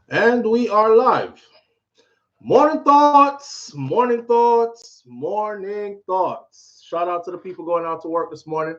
And we are live. Morning thoughts, morning thoughts, morning thoughts. Shout out to the people going out to work this morning.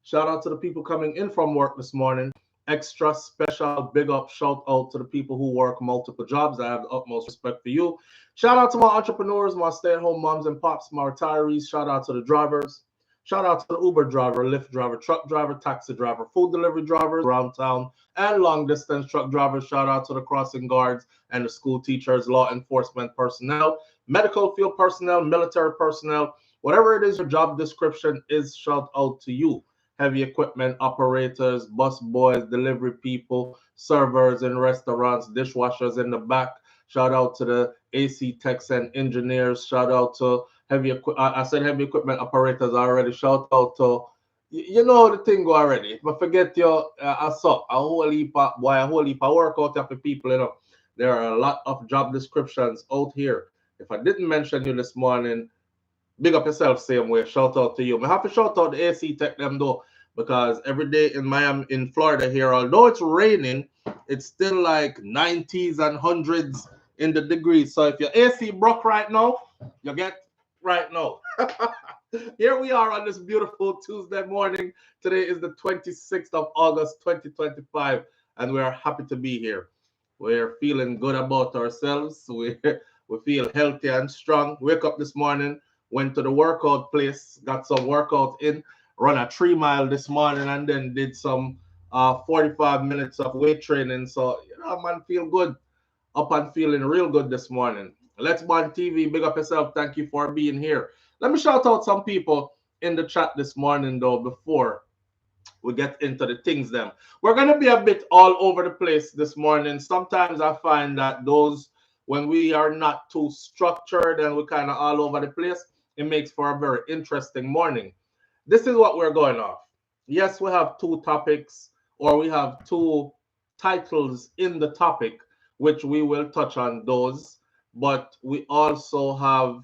Shout out to the people coming in from work this morning. Extra special big up shout out to the people who work multiple jobs. I have the utmost respect for you. Shout out to my entrepreneurs, my stay at home moms and pops, my retirees. Shout out to the drivers. Shout out to the Uber driver, Lyft driver, truck driver, taxi driver, food delivery drivers around town, and long distance truck drivers. Shout out to the crossing guards and the school teachers, law enforcement personnel, medical field personnel, military personnel. Whatever it is your job description is, shout out to you. Heavy equipment operators, bus boys, delivery people, servers in restaurants, dishwashers in the back. Shout out to the AC techs and engineers. Shout out to I said heavy equipment operators already. Shout out to you know the thing go already. But forget your I saw a whole heap of boy, a whole heap of work out there for people, you know. There are a lot of job descriptions out here. If I didn't mention you this morning, big up yourself same way. Shout out to you. I have to shout out the AC tech them though, because every day in Miami, in Florida here, although it's raining, it's still like 90s and hundreds in the degrees. So if your AC broke right now, you get right now. Here we are on this beautiful Tuesday morning. Today is the 26th of August, 2025, and we are happy to be here. We're feeling good about ourselves. We feel healthy and strong. Wake up this morning, went to the workout place, got some workout in, run a 3 mile this morning, and then did some 45 minutes of weight training. So, you know, man, feel good. Up and feeling real good this morning. Let's Bond TV, big up yourself. Thank you for being here. Let me shout out some people in the chat this morning, though, before we get into the things them. We're going to be a bit all over the place this morning. Sometimes I find that those, when we are not too structured and we're kind of all over the place, it makes for a very interesting morning. This is what we're going off. Yes, we have two topics, or we have two titles in the topic, which we will touch on those. But we also have,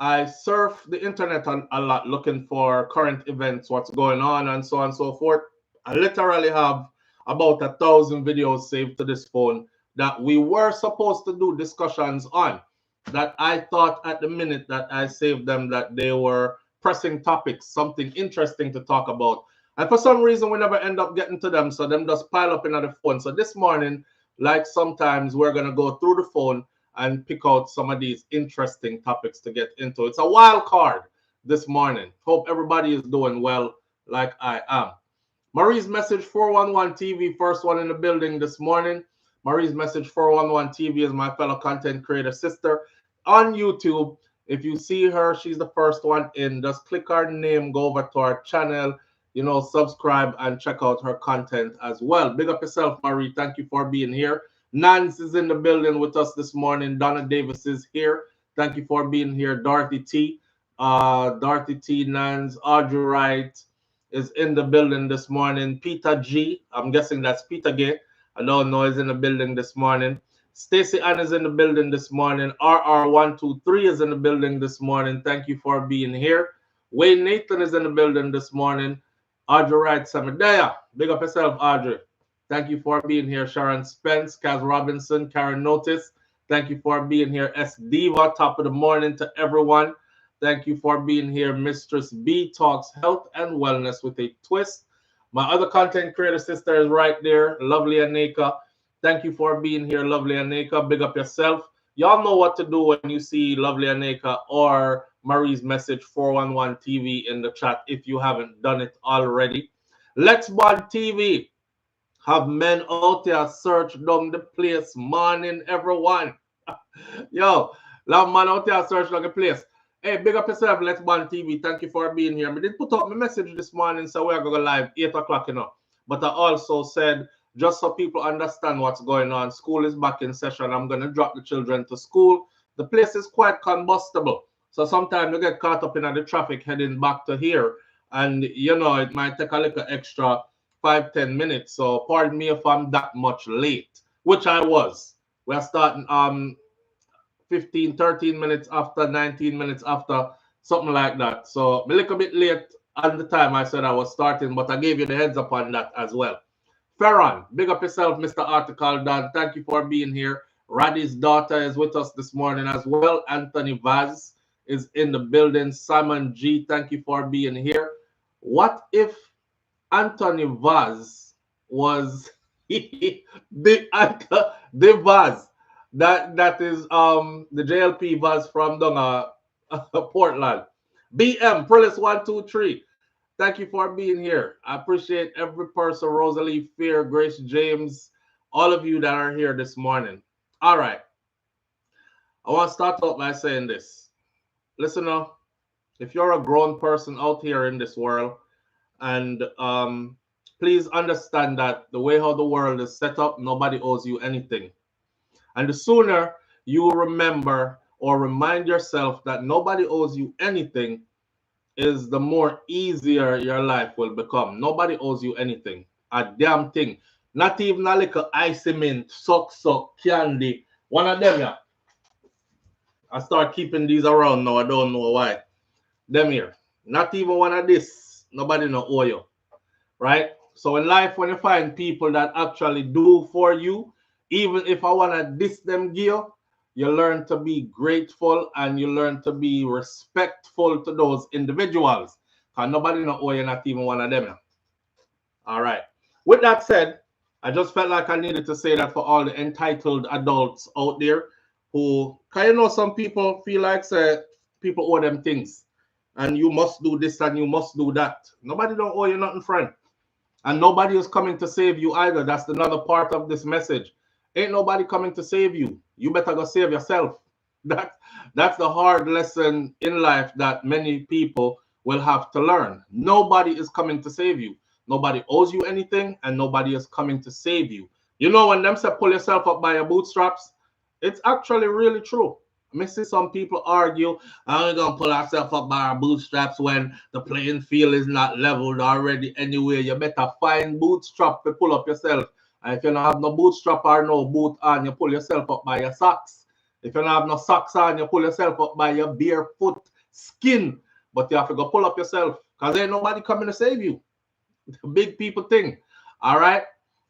I surf the internet a lot looking for current events, what's going on, and so on and so forth. I literally have about 1,000 videos saved to this phone that we were supposed to do discussions on, that I thought at the minute that I saved them that they were pressing topics, something interesting to talk about. And for some reason, we never end up getting to them, so them just pile up in the phone. So this morning, like sometimes we're going to go through the phone and pick out some of these interesting topics to get into. It's a wild card this morning. Hope everybody is doing well like I am. Marie's Message 411 TV, first one in the building this morning. Marie's Message 411 TV is my fellow content creator sister on YouTube. If you see her, she's the first one in. Just click her name, go over to our channel, you know, subscribe and check out her content as well. Big up yourself, Marie. Thank you for being here. Nance is in the building with us this morning. Donna Davis is here. Thank you for being here. Dorothy T. Dorothy T. Nance. Audrey Wright is in the building this morning. Peter G. I'm guessing that's Peter Gay. I don't know, is in the building this morning. Stacy Ann is in the building this morning. RR123 is in the building this morning. Thank you for being here. Wayne Nathan is in the building this morning. Audrey Wright Samedea. Big up yourself, Audrey. Thank you for being here. Sharon Spence, Kaz Robinson, Karen Notice. Thank you for being here. S. Diva, top of the morning to everyone. Thank you for being here. Mistress B talks health and wellness with a twist. My other content creator sister is right there. Lovely Aneka. Thank you for being here, Lovely Aneka. Big up yourself. Y'all know what to do when you see Lovely Aneka or Marie's Message 411 TV in the chat if you haven't done it already. Let's Bond TV. Have men out there search down the place. Morning, everyone. Yo, love man out there search down the place. Hey, big up yourself. Let's Bond TV. Thank you for being here. I did put up my message this morning, so we're going to go live 8 o'clock, you know. But I also said, just so people understand what's going on, school is back in session. I'm going to drop the children to school. The place is quite combustible. So sometimes you get caught up in the traffic heading back to here. And, you know, it might take a little extra 5-10 minutes. So pardon me if I'm that much late, which I was. We're starting 13 minutes after, 19 minutes after, something like that. So a little bit late at the time I said I was starting, but I gave you the heads up on that as well. Ferron, big up yourself, Mr. Article Don. Thank you for being here. Raddy's daughter is with us this morning as well. Anthony Vaz is in the building. Simon G, thank you for being here. What if Anthony Vaz was the Vaz that is the JLP Vaz from Donn, Portland. BM Prillis 123. Thank you for being here. I appreciate every person, Rosalie, Fear, Grace James, all of you that are here this morning. All right. I want to start off by saying this. Listen up. If you're a grown person out here in this world, and please understand that the way how the world is set up, nobody owes you anything. And the sooner you remember or remind yourself that nobody owes you anything, is the more easier your life will become. Nobody owes you anything. A damn thing. Not even a little icy mint, suck, candy. One of them, yeah. I start keeping these around now. I don't know why. Them here. Not even one of this. Nobody no owe you. Right? So in life, when you find people that actually do for you, even if I want to diss them gear, you learn to be grateful and you learn to be respectful to those individuals. Because nobody know owe you, not even one of them. All right. With that said, I just felt like I needed to say that for all the entitled adults out there who, because you know, some people feel like people owe them things. And you must do this and you must do that. Nobody don't owe you nothing, friend. And nobody is coming to save you either. That's another part of this message. Ain't nobody coming to save you. You better go save yourself. That's the hard lesson in life that many people will have to learn. Nobody is coming to save you. Nobody owes you anything, and nobody is coming to save you. You know, when them say pull yourself up by your bootstraps, it's actually really true. I see some people argue, I'm going to pull ourselves up by our bootstraps when the playing field is not leveled already anyway. You better find bootstrap to pull up yourself. And if you don't have no bootstrap or no boot on, you pull yourself up by your socks. If you don't have no socks on, you pull yourself up by your barefoot skin. But you have to go pull up yourself because ain't nobody coming to save you. It's a big people thing. All right?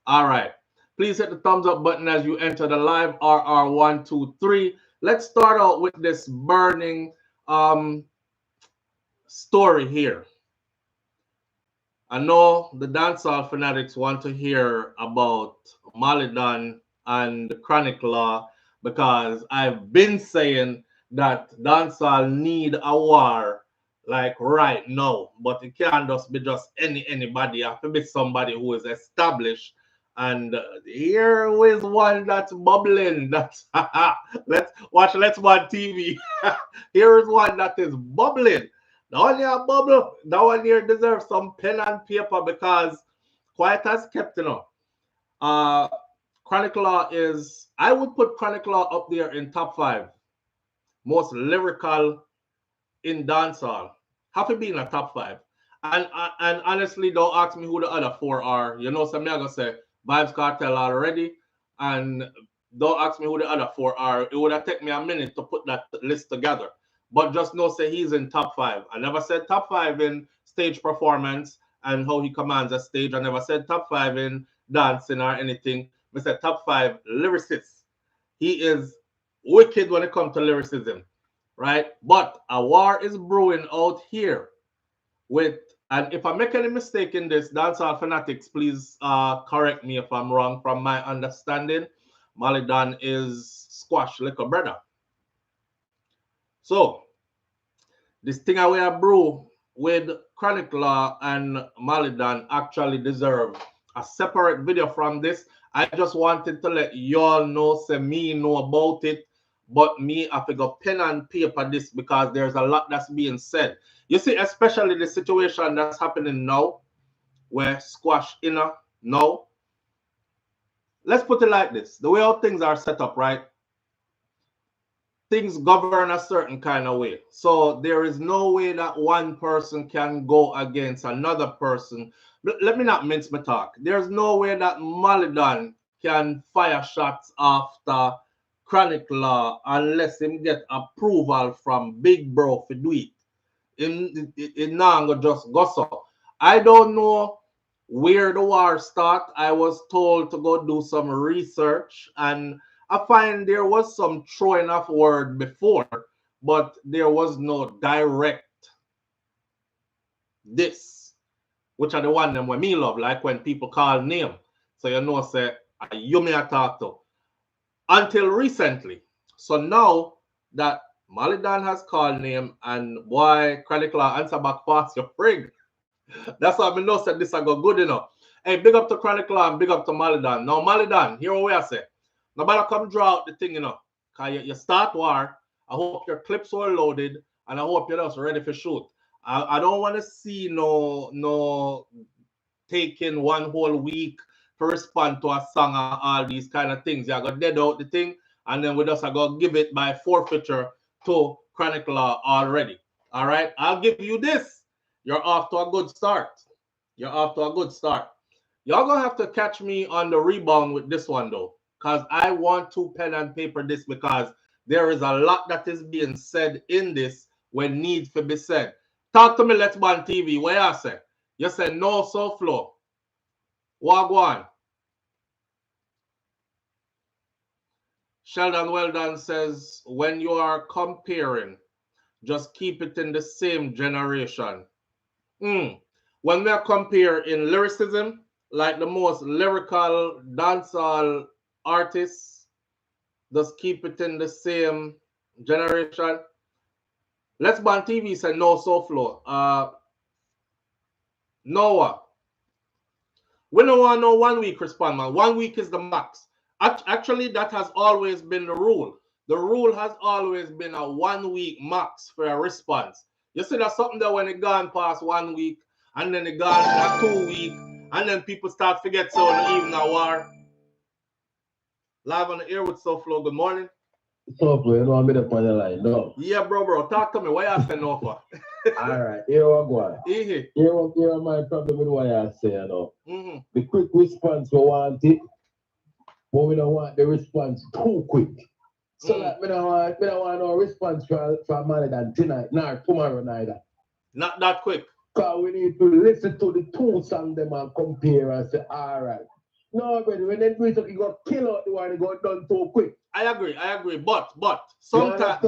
All right. Please hit the thumbs up button as you enter the live RR123. Let's start out with this burning story here. I know the dancehall fanatics want to hear about Malie Donn and the Chronic Law because I've been saying that dancehall need a war like right now, but it can't just be anybody. You have to be somebody who is established. And here is one that's bubbling. That's let's watch TV. Here is one that is bubbling. The one here bubble, that one here deserves some pen and paper because quiet as kept, you know. Chronic Law is, I would put Chronic Law up there in top 5 most lyrical in dancehall. Have to be in a top 5. And honestly, don't ask me who the other 4 are. You know, some me gonna say Vibes Cartel already, and don't ask me who the other 4 are. It would have taken me a minute to put that list together. But just know, say he's in top 5. I never said top 5 in stage performance and how he commands a stage. I never said top 5 in dancing or anything. I said top 5 lyricist. He is wicked when it comes to lyricism, right? But a war is brewing out here with, and if I make any mistake in this, dancehall fanatics, please correct me if I'm wrong. From my understanding, Malie Donn is Squash little brother. So, this thing I will brew with Chronic Law and Malie Donn actually deserve a separate video from this. I just wanted to let y'all know, say me know about it, but me I figure pen and paper this because there's a lot that's being said. You see, especially the situation that's happening now, where Squash inner now. Let's put it like this: the way how things are set up, right? Things govern a certain kind of way. So there is no way that one person can go against another person. Let me not mince my talk. There's no way that Malie Donn can fire shots after Chronic Law unless him get approval from Big Bro to do it. In now just go so. I don't know where the war started. I was told to go do some research, and I find there was some throwing of word before, but there was no direct this, which are the one them when me love, like when people call name. So you know, say, you may talk to. Until recently. So now that Malie Donn has called name and boy, Chronicle answer back fast, your frig. That's why I know said this I go good enough. Hey, big up to Chronicle and big up to Malie Donn. Now, Malie Donn, here what I say. Nobody come draw out the thing, you know. Because you start war. I hope your clips were loaded and I hope you're just ready for shoot. I don't want to see no taking one whole week to respond to a song and all these kind of things. You got dead out the thing, and then we just go give it by forfeiture to Chronicle already. All right, I'll give you this. You're off to a good start. You're off to a good start. Y'all gonna have to catch me on the rebound with this one though, because I want to pen and paper this because there is a lot that is being said in this when needs to be said. Talk to me, Let's Ban TV. What you say? You say no SouFlo. Wagwan. Sheldon Weldon says, when you are comparing, just keep it in the same generation. When we are comparing in lyricism, like the most lyrical dancehall artists, just keep it in the same generation. Let's Ban TV said no SouFlo. Noah. We don't want no 1 week respond, man. 1 week is the max. Actually, that has always been the rule. The rule has always been a 1 week max for a response. You see, that's something that when it gone past 1 week, and then it gone 2 weeks, and then people start forget so even a war. Live on the air with SouFlo. Good morning. SouFlo, you know I'm up on the line, no? Yeah, bro. Talk to me. What you saying no for? All right, here we go. Here my problem with what I say, you know. The quick response we want it, but we don't want the response too quick. So like, we don't want no response from Malie Donn tonight, nor tomorrow neither. Not that quick. Because we need to listen to the two songs them and compare and say, all right. No, brother, when they do it, you go kill out the one that got done too quick. I agree. But sometimes,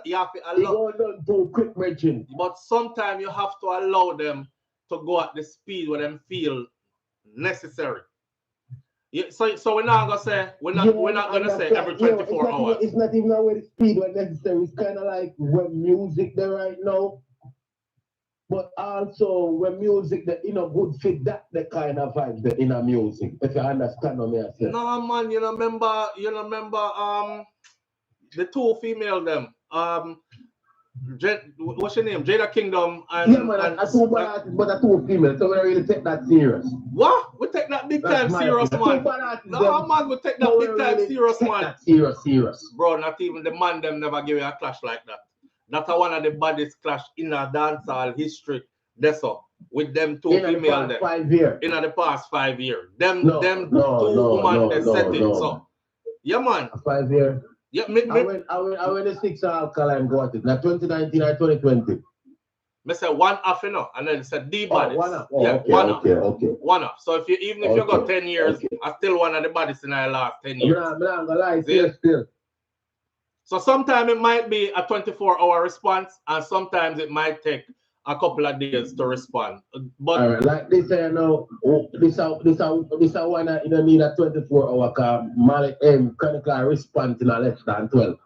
you have to allow. Done too quick, mention. But sometimes you have to allow them to go at the speed where them feel necessary. Yeah, so we're not gonna say we're not gonna say every 24 hours. It's not even where the speed was necessary. It's kind of like when music there right now. But also when music that good fit that the kind of vibe the inner music. If you understand what I say. No man, you remember the two female them. What's your name? Jada Kingdom and yeah man, but a two female, so we don't really take that serious. What? We take that big time serious, man. No man, we take that big time serious, man. Serious. Bro, not even the man them never give you a clash like that. That's one of the baddest clash in a dancehall history. That's all. With them two female there. 5 years. In the past 5 years. Them two women they set it. So yeah man. 5 years. Yeah, I went the 6 alkaline got it. Now 2019 or 2020. I said one off, you know, and then said the baddest. One off. Okay. One off. So if you got 10 years, I still one of the baddest in our last 10 years. I'm not gonna lie, still. So sometimes it might be a 24-hour response, and sometimes it might take a couple of days to respond. But all right, like this, you know, this one that you don't need a 24-hour call. Malie Chronicle respond in less than 12.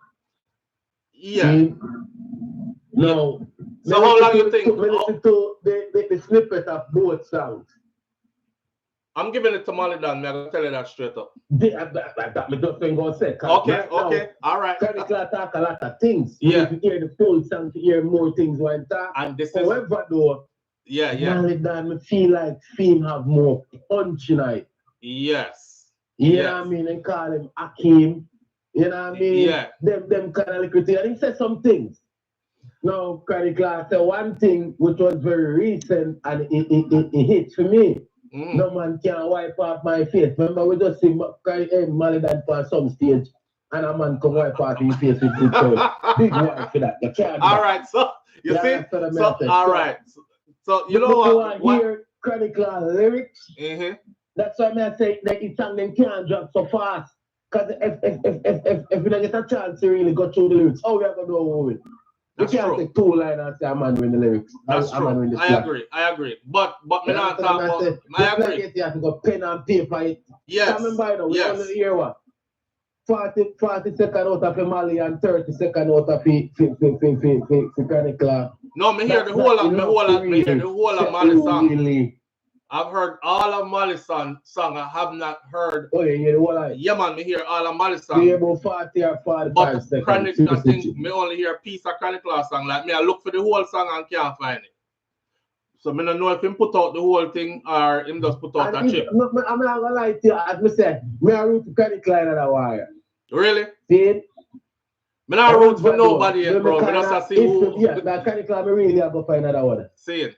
Yeah. See? No. So how long you think? Listen to the snippet of both songs. I'm giving it to Malie Donn. I'm gonna tell you that straight up. That me just ain't gonna say. Okay, all right. Chronicle talk a lot of things. Yeah. If you hear the full song, to hear more things when talk. And this however, though, Malie Donn, me feel like film have more punch tonight. Yes. You know what I mean? And call him Akeem. You know what I mean? Yeah. Them kind of liquid thing. And he said some things. Now, Chronicle said one thing which was very recent and it hit for me. No man can wipe off my face. Remember, we just see Malie Donn for some stage, and a man come wipe off his face with good toes. Big wipe for that. You can't. All right, so you see, so all right. So you know what? Chronic Law lyrics. That's why I say that it's song them can't drop so fast. Because if we don't get a chance to really go through the lyrics, how we are going to do it? You can't take 2 lines and say a man win the lyrics. That's true. I agree. But me not talk about. I agree. You have to go pen and paper it. Yes. Remember now, we only hear what? 40 seconds out of Malie and 30 seconds out of Chronic Law. No, me hear the whole of Malie song. Really. I've heard all of Malie song. I have not heard. Oh, yeah, the whole of. Yeah, man, me hear all of Malie song. We hear about 40 or 45 seconds. Chronic, I think me only hear a piece of Chronic Law song. Like me, I look for the whole song and can't find it. So me don't know if him put out the whole thing or him just put out a chip. I'm not gonna lie to you, as I said, me I root for Chronic Law in the wire. Really? See? Me not root for nobody yet, bro. Me just see who. Yeah, that Chronic Law, me really have to find another one. See it.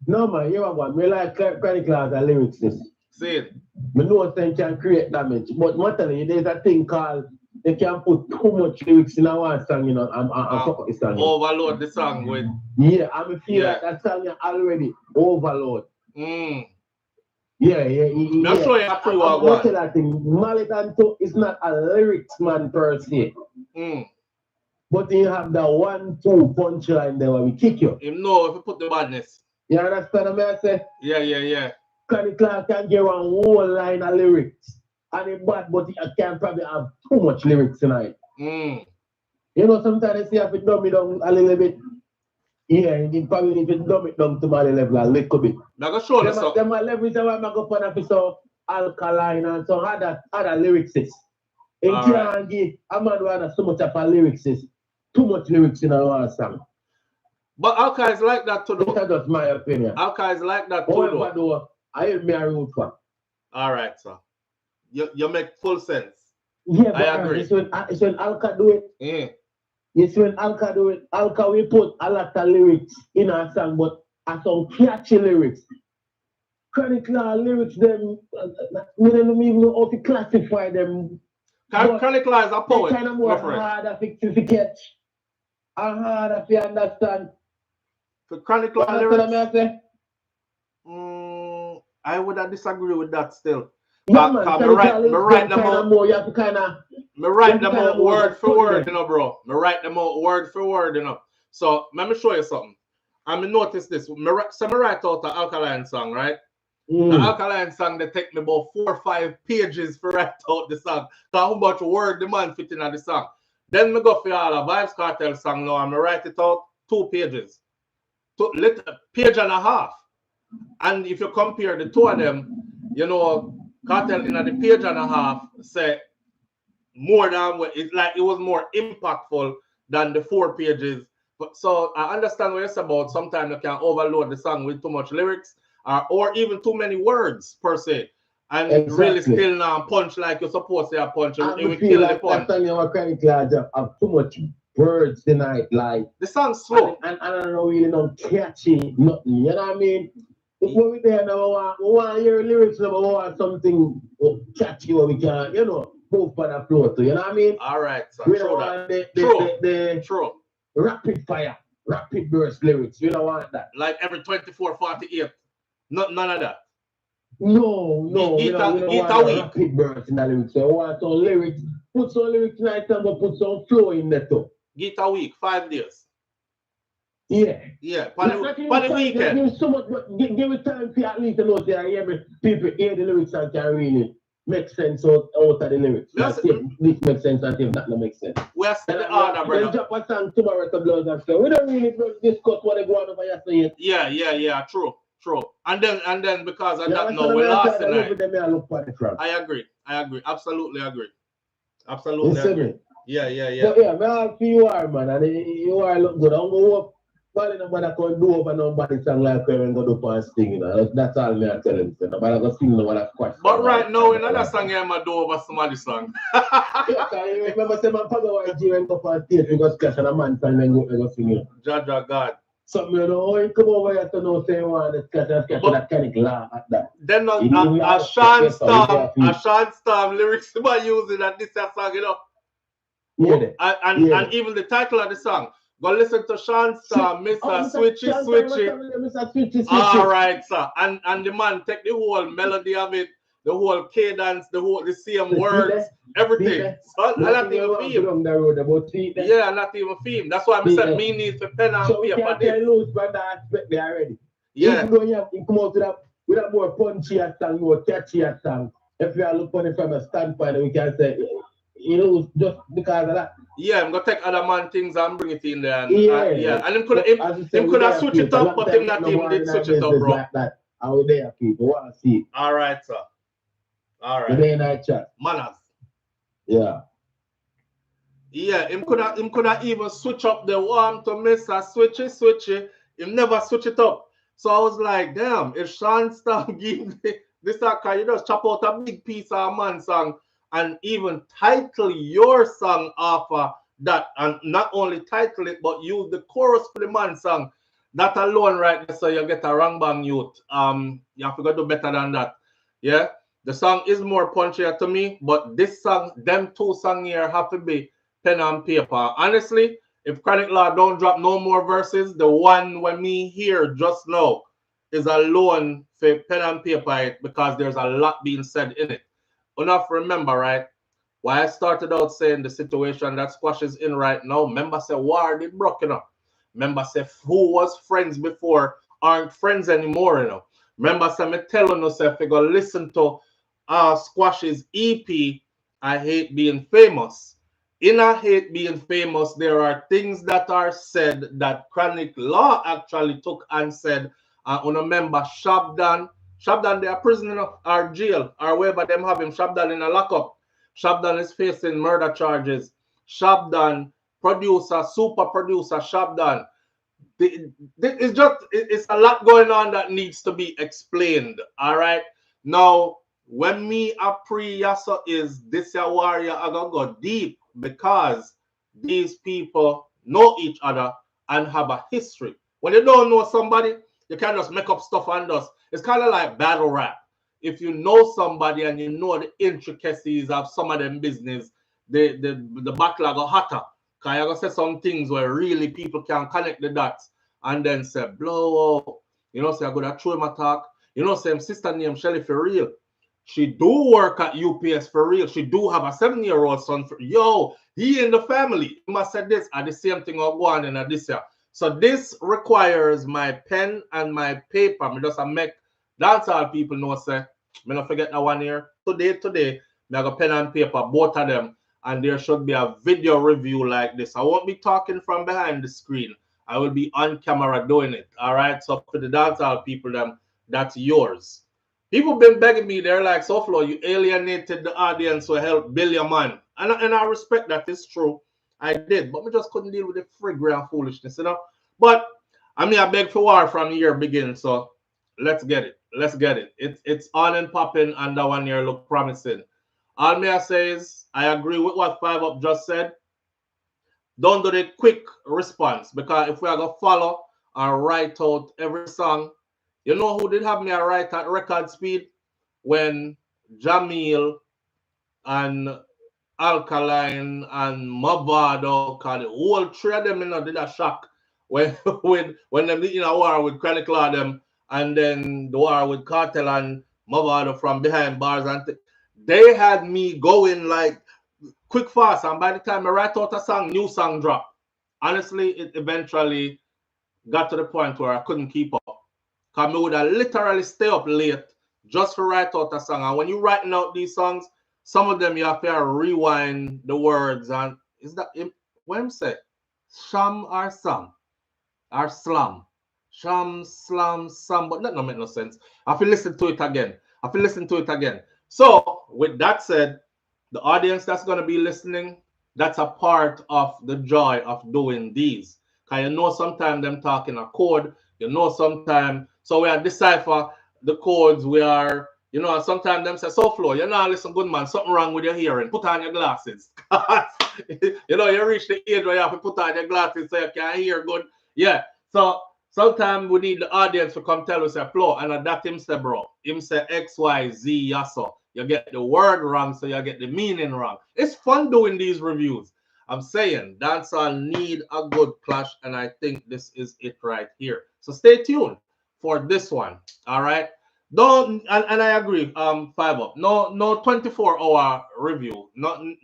No man, you have one. Me like Chronic Law as a lyricist. See it. Me know they can create damage, but I'm telling you, there's a thing called they can put too much lyrics in one song, you know, and fuck up the song. Overload the song with. Yeah, I feel like that song is already overload. Yeah. I'm sure you have to that thing. Malie is not a lyrics man per se. But you have the 1-2 punchline there where we kick you. You know if you put the badness. You understand what I say? Yeah. Chronic Law can get one whole line of lyrics. And it's bad, but it can probably have too much lyrics tonight. You know, sometimes you have to dumb it down a little bit. Yeah, you probably need to dumb it down to my level a little bit. Now go show us something. Them leverage that I go for an episode alkaline and some other lyricists. It can't give a man who has so much of a lyricist, too much lyrics in a one song. But Alka is like that too. That's just my opinion. Alka is like that too. However, though, I have me a root for. Alright, sir. You make full sense. Yeah, but I agree. It's when Alka do it. It's when Alka do it. Alka we put a lot of lyrics in our song, but some catchy lyrics. Chronic Law lyrics, them, we don't even know how to classify them. Chronic Law is a poet. It's kind of more harder to catch and harder to understand. For Chronic Law lyrics, I would disagree with that still. Yeah, man, me write them out word for word, you know, bro. Me write them out word for word, you know. So let me show you something. I mean, notice this. So me write out an alkaline song, right? The alkaline song, they take me about 4 or 5 pages for write out the song. So how much word the man fit in the song. Then me go for all a Vibes Cartel song now, and me write it out 2 pages. Page and a half. And if you compare the two of them, you know, Cartel in the page and a half say more than it's like it was more impactful than the 4 pages. But so I understand what it's about. Sometimes you can overload the song with too much lyrics or even too many words per se. And really still not punch like you're supposed to punch. It will kill the punch. Have too much words tonight. Like the song's slow. And I don't know really not catchy, nothing. You know what I mean? When we there now, we want to hear lyrics, we want something catchy where we can, you know, move on the floor to, you know what I mean? All right, so we don't want the rapid fire, rapid burst lyrics. We don't want that. Like every 24, 48. None of that. No. We don't want rapid burst in the lyrics. So we want some lyrics, put some lyrics tonight and we'll put some flow in there too. Guitar week, 5 days. Yeah. For the weekend. Give so much, but give it time to at least know that people hear the lyrics and can really make sense out of the lyrics. This makes sense and if that don't make sense. We're still the order, brother. We'll drop a song tomorrow to blood and stuff. We don't really discuss what they go on over yesterday. Yeah, true. And then because of that now we lost tonight. I agree. Absolutely agree. Yeah. But yeah, man, you are, man, and you are look good. I'm going to nobody can do over nobody song like when go do past thing, you know. That's all me I tell him. Nobody can sing nobody question. But right now, another song I'm going to do over somebody's song. You remember saying my father was when go past stage, we go splash and a man song and go sing it. Jaja God. Something you know, you come over here to know say one that splash that Chronic Law at that. Then a Sean Storm lyrics by using that this song, you know. Yeah. And even the title of the song. Go listen to Sean Star, Mr. Switchy Switchy. All right, sir. And the man take the whole melody of it, the whole cadence, the same words, everything. So not even theme. Yeah, not even theme. That's why I said me need for pen and paper. So we can't lose by that aspect there already. Yeah. Even though you have to come out with a more punchy song, more catchy song. If you are looking it from a standpoint, we can say, you know, just because of that. Yeah, I'm gonna take other man things and bring it in there. And, yeah. And him could have switch it up, but him not even did switch it up, bro. Like that. Out there, people want to see. All right, sir. All right. Today night chat. Manners. Yeah. Yeah, him could have even switch up the warm to Mr. Switchy. Him never switch it up. So I was like, damn, if Sean Star give this can you just chop out a big piece of a man song and even title your song after that, and not only title it but use the chorus for the man song. That alone right there, so you get a wrong bang youth. You have to go do better than that. Yeah. The song is more punchier to me, but this song, them two songs here have to be pen and paper. Honestly, if Chronic Law don't drop no more verses, the one when me hear just now is alone for pen and paper because there's a lot being said in it. Enough remember, right? Why I started out saying the situation that Squash is in right now, remember say war did broken up. Remember say who was friends before aren't friends anymore, you know. Remember say me telling us if you go listen to Squash's EP, I Hate Being Famous. In I Hate Being Famous, there are things that are said that Chronic Law actually took and said, remember Shabdan, they are prisoner or jail or wherever them have him. Shabdan in a lockup. Shabdan is facing murder charges. Shabdan, producer, super producer, Shabdan. It's a lot going on that needs to be explained. All right. Now, when me a pre-Yasso is this a warrior, I gonna go deep because these people know each other and have a history. When you don't know somebody, you can't just make up stuff and us. It's kind of like battle rap. If you know somebody and you know the intricacies of some of them business, the backlog are hotter. Because you're going to say some things where really people can connect the dots and then say, blow up. You know, say, I'm going to throw him a talk. You know, say, sister named Shelly for real. She do work at UPS for real. She do have a 7-year-old son. Yo, he in the family. He must say this at the same thing of one and this year. So this requires my pen and my paper. Me just make dancehall people know say, me not forget that one here. Today, me have a pen and paper, both of them. And there should be a video review like this. I won't be talking from behind the screen. I will be on camera doing it. All right. So for the dancehall people, that's yours. People been begging me. They're like, SouFlo, you alienated the audience to help build your man. And I respect that. It's true. I did. But we just couldn't deal with the fragrant foolishness, you know. But I mean, I beg for war from the year begin. So let's get it. Let's get it. It's on and popping, and that 1 year look promising. All me I say is I agree with what 5 Up just said. Don't do the quick response, because if we are gonna follow and write out every song, you know who did have me write at record speed? When Jamil and Alkaline and Mavado, cause the whole 3 of them, you know, did a shock when them in a war with Chronic Law them, and then the war with Cartel and Mavado from behind bars, and they had me going like quick fast, and by the time I write out a song, new song drop. Honestly, it eventually got to the point where I couldn't keep up. Because I would have literally stay up late just to write out a song. And when you're writing out these songs, some of them you have to rewind the words. And is that what I'm saying? Sham or Sam? Or Slam? Sham, Slam, Sam. But that don't make no sense. I have to listen to it again. So, with that said, the audience that's going to be listening, that's a part of the joy of doing these. Because you know sometimes them talking a code, you know sometimes, so we are decipher the codes, we are, you know, sometimes them say, SouFlo, you know, listen, good man, something wrong with your hearing, put on your glasses. You know, you reach the age where you have to put on your glasses so you can hear good. Yeah, so sometimes we need the audience to come tell us, Flo, and that him say, bro, him say X, Y, Z, yasso. You get the word wrong, so you get the meaning wrong. It's fun doing these reviews. I'm saying dancehall need a good clash, and I think this is it right here. So stay tuned for this one. All right. Don't and I agree. 5 up. No 24-hour review. No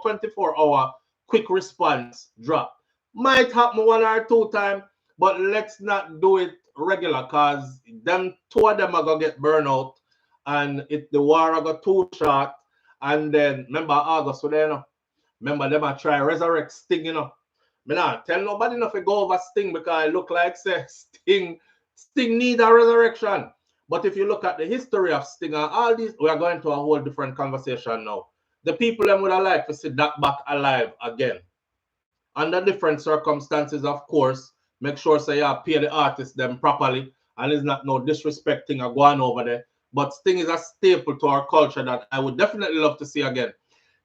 24-hour quick response drop. Might happen 1 or 2 times, but let's not do it regular because them 2 of them are gonna get burnout, and if the war I got too short, and then remember August, so then remember them I try resurrect Sting, Me not tell nobody enough to go over Sting because it look like say Sting need a resurrection. But if you look at the history of Sting and all these, we are going to a whole different conversation now. The people them would have liked to see that back alive again. Under different circumstances, of course, make sure say you pay the artist them properly, and it's not no disrespecting or going over there. But Sting is a staple to our culture that I would definitely love to see again.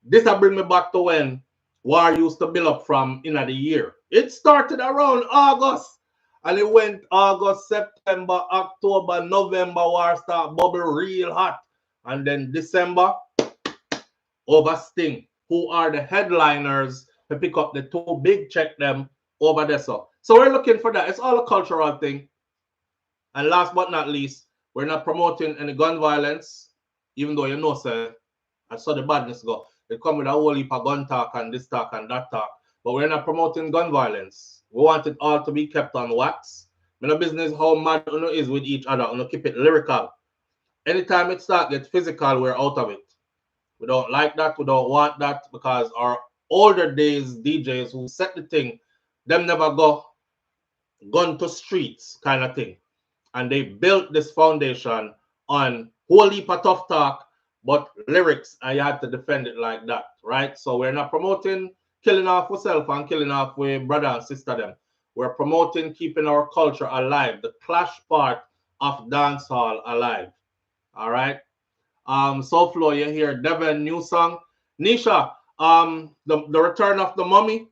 This will bring me back to when war used to build up from in the year. It started around August, and it went August, September, October, November, war start bubble real hot. And then December, over Sting, who are the headliners to pick up the 2 big check them over there. So we're looking for that. It's all a cultural thing. And last but not least, we're not promoting any gun violence, even though sir, I saw the badness go. They come with a whole heap of gun talk and this talk and that talk. But we're not promoting gun violence. We want it all to be kept on wax. No business how mad is with each other. Keep it lyrical. Anytime it start get physical, we're out of it. We don't like that. We don't want that because our older days DJs who set the thing, them never go gun to streets kind of thing. And they built this foundation on whole heap of tough talk, but lyrics, and you had to defend it like that, right? So we're not promoting killing off ourselves and killing off with brother and sister them. We're promoting keeping our culture alive, the clash part of dancehall alive. All right. SouFlo, you hear Devin new song. Nisha, the return of the mummy.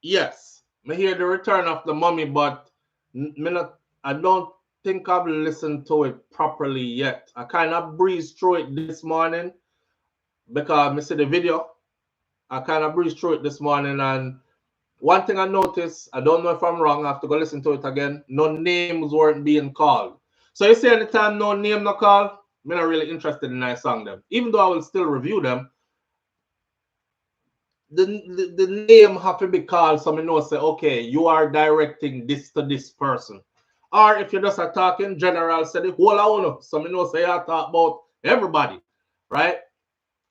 Yes, I hear the return of the mummy, but I don't think I've listened to it properly yet. I kind of breezed through it this morning because I see the video. I kind of breezed through it this morning, and one thing I noticed, I don't know if I'm wrong, I have to go listen to it again. No names weren't being called. So you see, anytime no name no call, I'm not really interested in that song them. Even though I will still review them, the name have to be called so I know say, okay, you are directing this to this person. Or if you're just a talking general, say the whole I want to, so I know say you talk about everybody, right?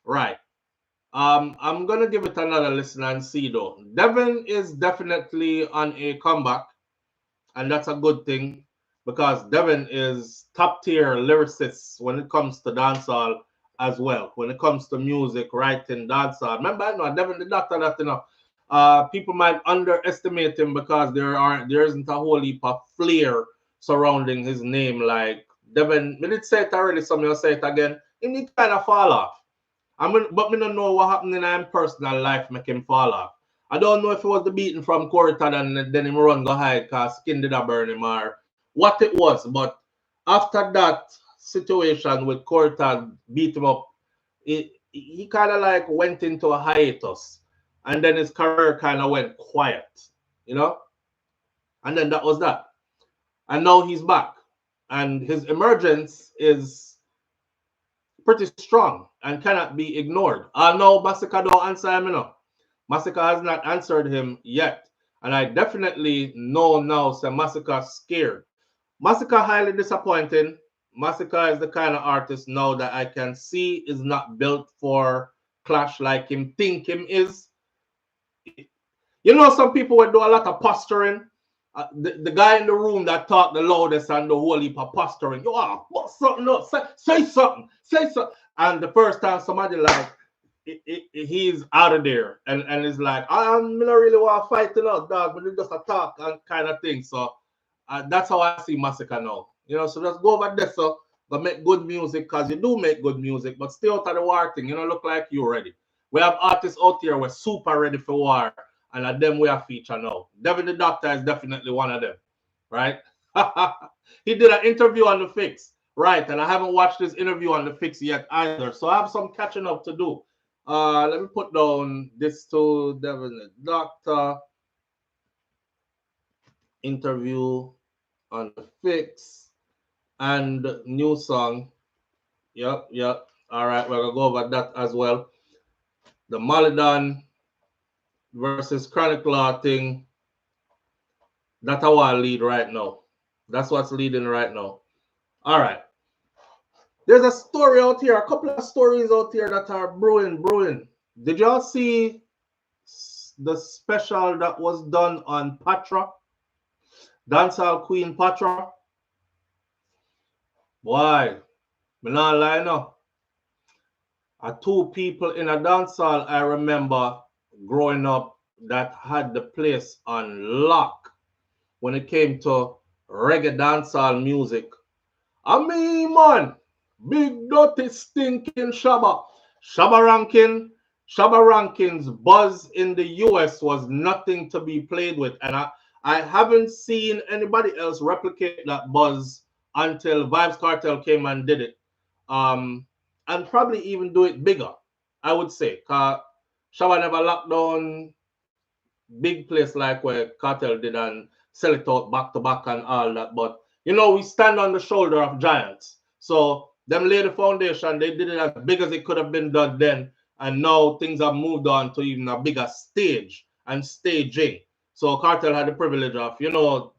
Right. I'm gonna give it another listen and see though. Devin is definitely on a comeback, and that's a good thing because Devin is top tier lyricist when it comes to dancehall as well. When it comes to music, writing, dancehall. Remember, I know Devin the doctor that people might underestimate him because there isn't a whole heap of flair surrounding his name. Like Devin, I did say it already, so I'll say it again. He need kind of fall off. But me don't know what happened in his personal life make him fall off. I don't know if it was the beating from Corita and then him run go hide because skin did a burn him or what it was. But after that situation with Corita beat him up, he kind of like went into a hiatus. And then his career kind of went quiet, And then that was that. And now he's back. And his emergence is pretty strong and cannot be ignored. I know Massacre don't answer him, Massacre has not answered him yet. And I definitely know now say Massacre scared. Massacre highly disappointing. Massacre is the kind of artist now that I can see is not built for clash like him think him is. Some people would do a lot of posturing. The guy in the room that talked the loudest and the whole heap of posturing. What's something up? Say something. Say something. And the first time somebody like, he's out of there. And it's like, I don't really want to fight it out, dog, but it's just a talk and kind of thing. So that's how I see Massacre now. So just go over there, so but make good music because you do make good music, but stay out of the war thing. Look like you're ready. We have artists out here who are super ready for war. And at them we are feature now. Devin the Doctor is definitely one of them, right? He did an interview on the Fix, right? And I haven't watched this interview on the Fix yet either. So I have some catching up to do. Let me put down this to Devin Doctor interview on the fix and new song. Yep. All right, we're gonna go over that as well. The Malie versus Chronic Law thing. That's how I lead right now. That's what's leading right now. All right. There's a story out here, a couple of stories out here that are brewing. Did y'all see the special that was done on Patra? Dancehall Queen Patra? Why? Me not lie no. Two people in a dancehall I remember growing up that had the place on lock when it came to reggae dancehall music. I mean, man, big dirty stinking Shabba. Shabba Rankin's buzz in the US was nothing to be played with. And I haven't seen anybody else replicate that buzz until Vibes Cartel came and did it. And probably even do it bigger, I would say. Cause Shabba never locked down big place like where Cartel did and sell it out back to back and all that. But you know, we stand on the shoulder of giants. So them lay the foundation, they did it as big as it could have been done then. And now things have moved on to even a bigger stage and staging. So Cartel had the privilege of, you know,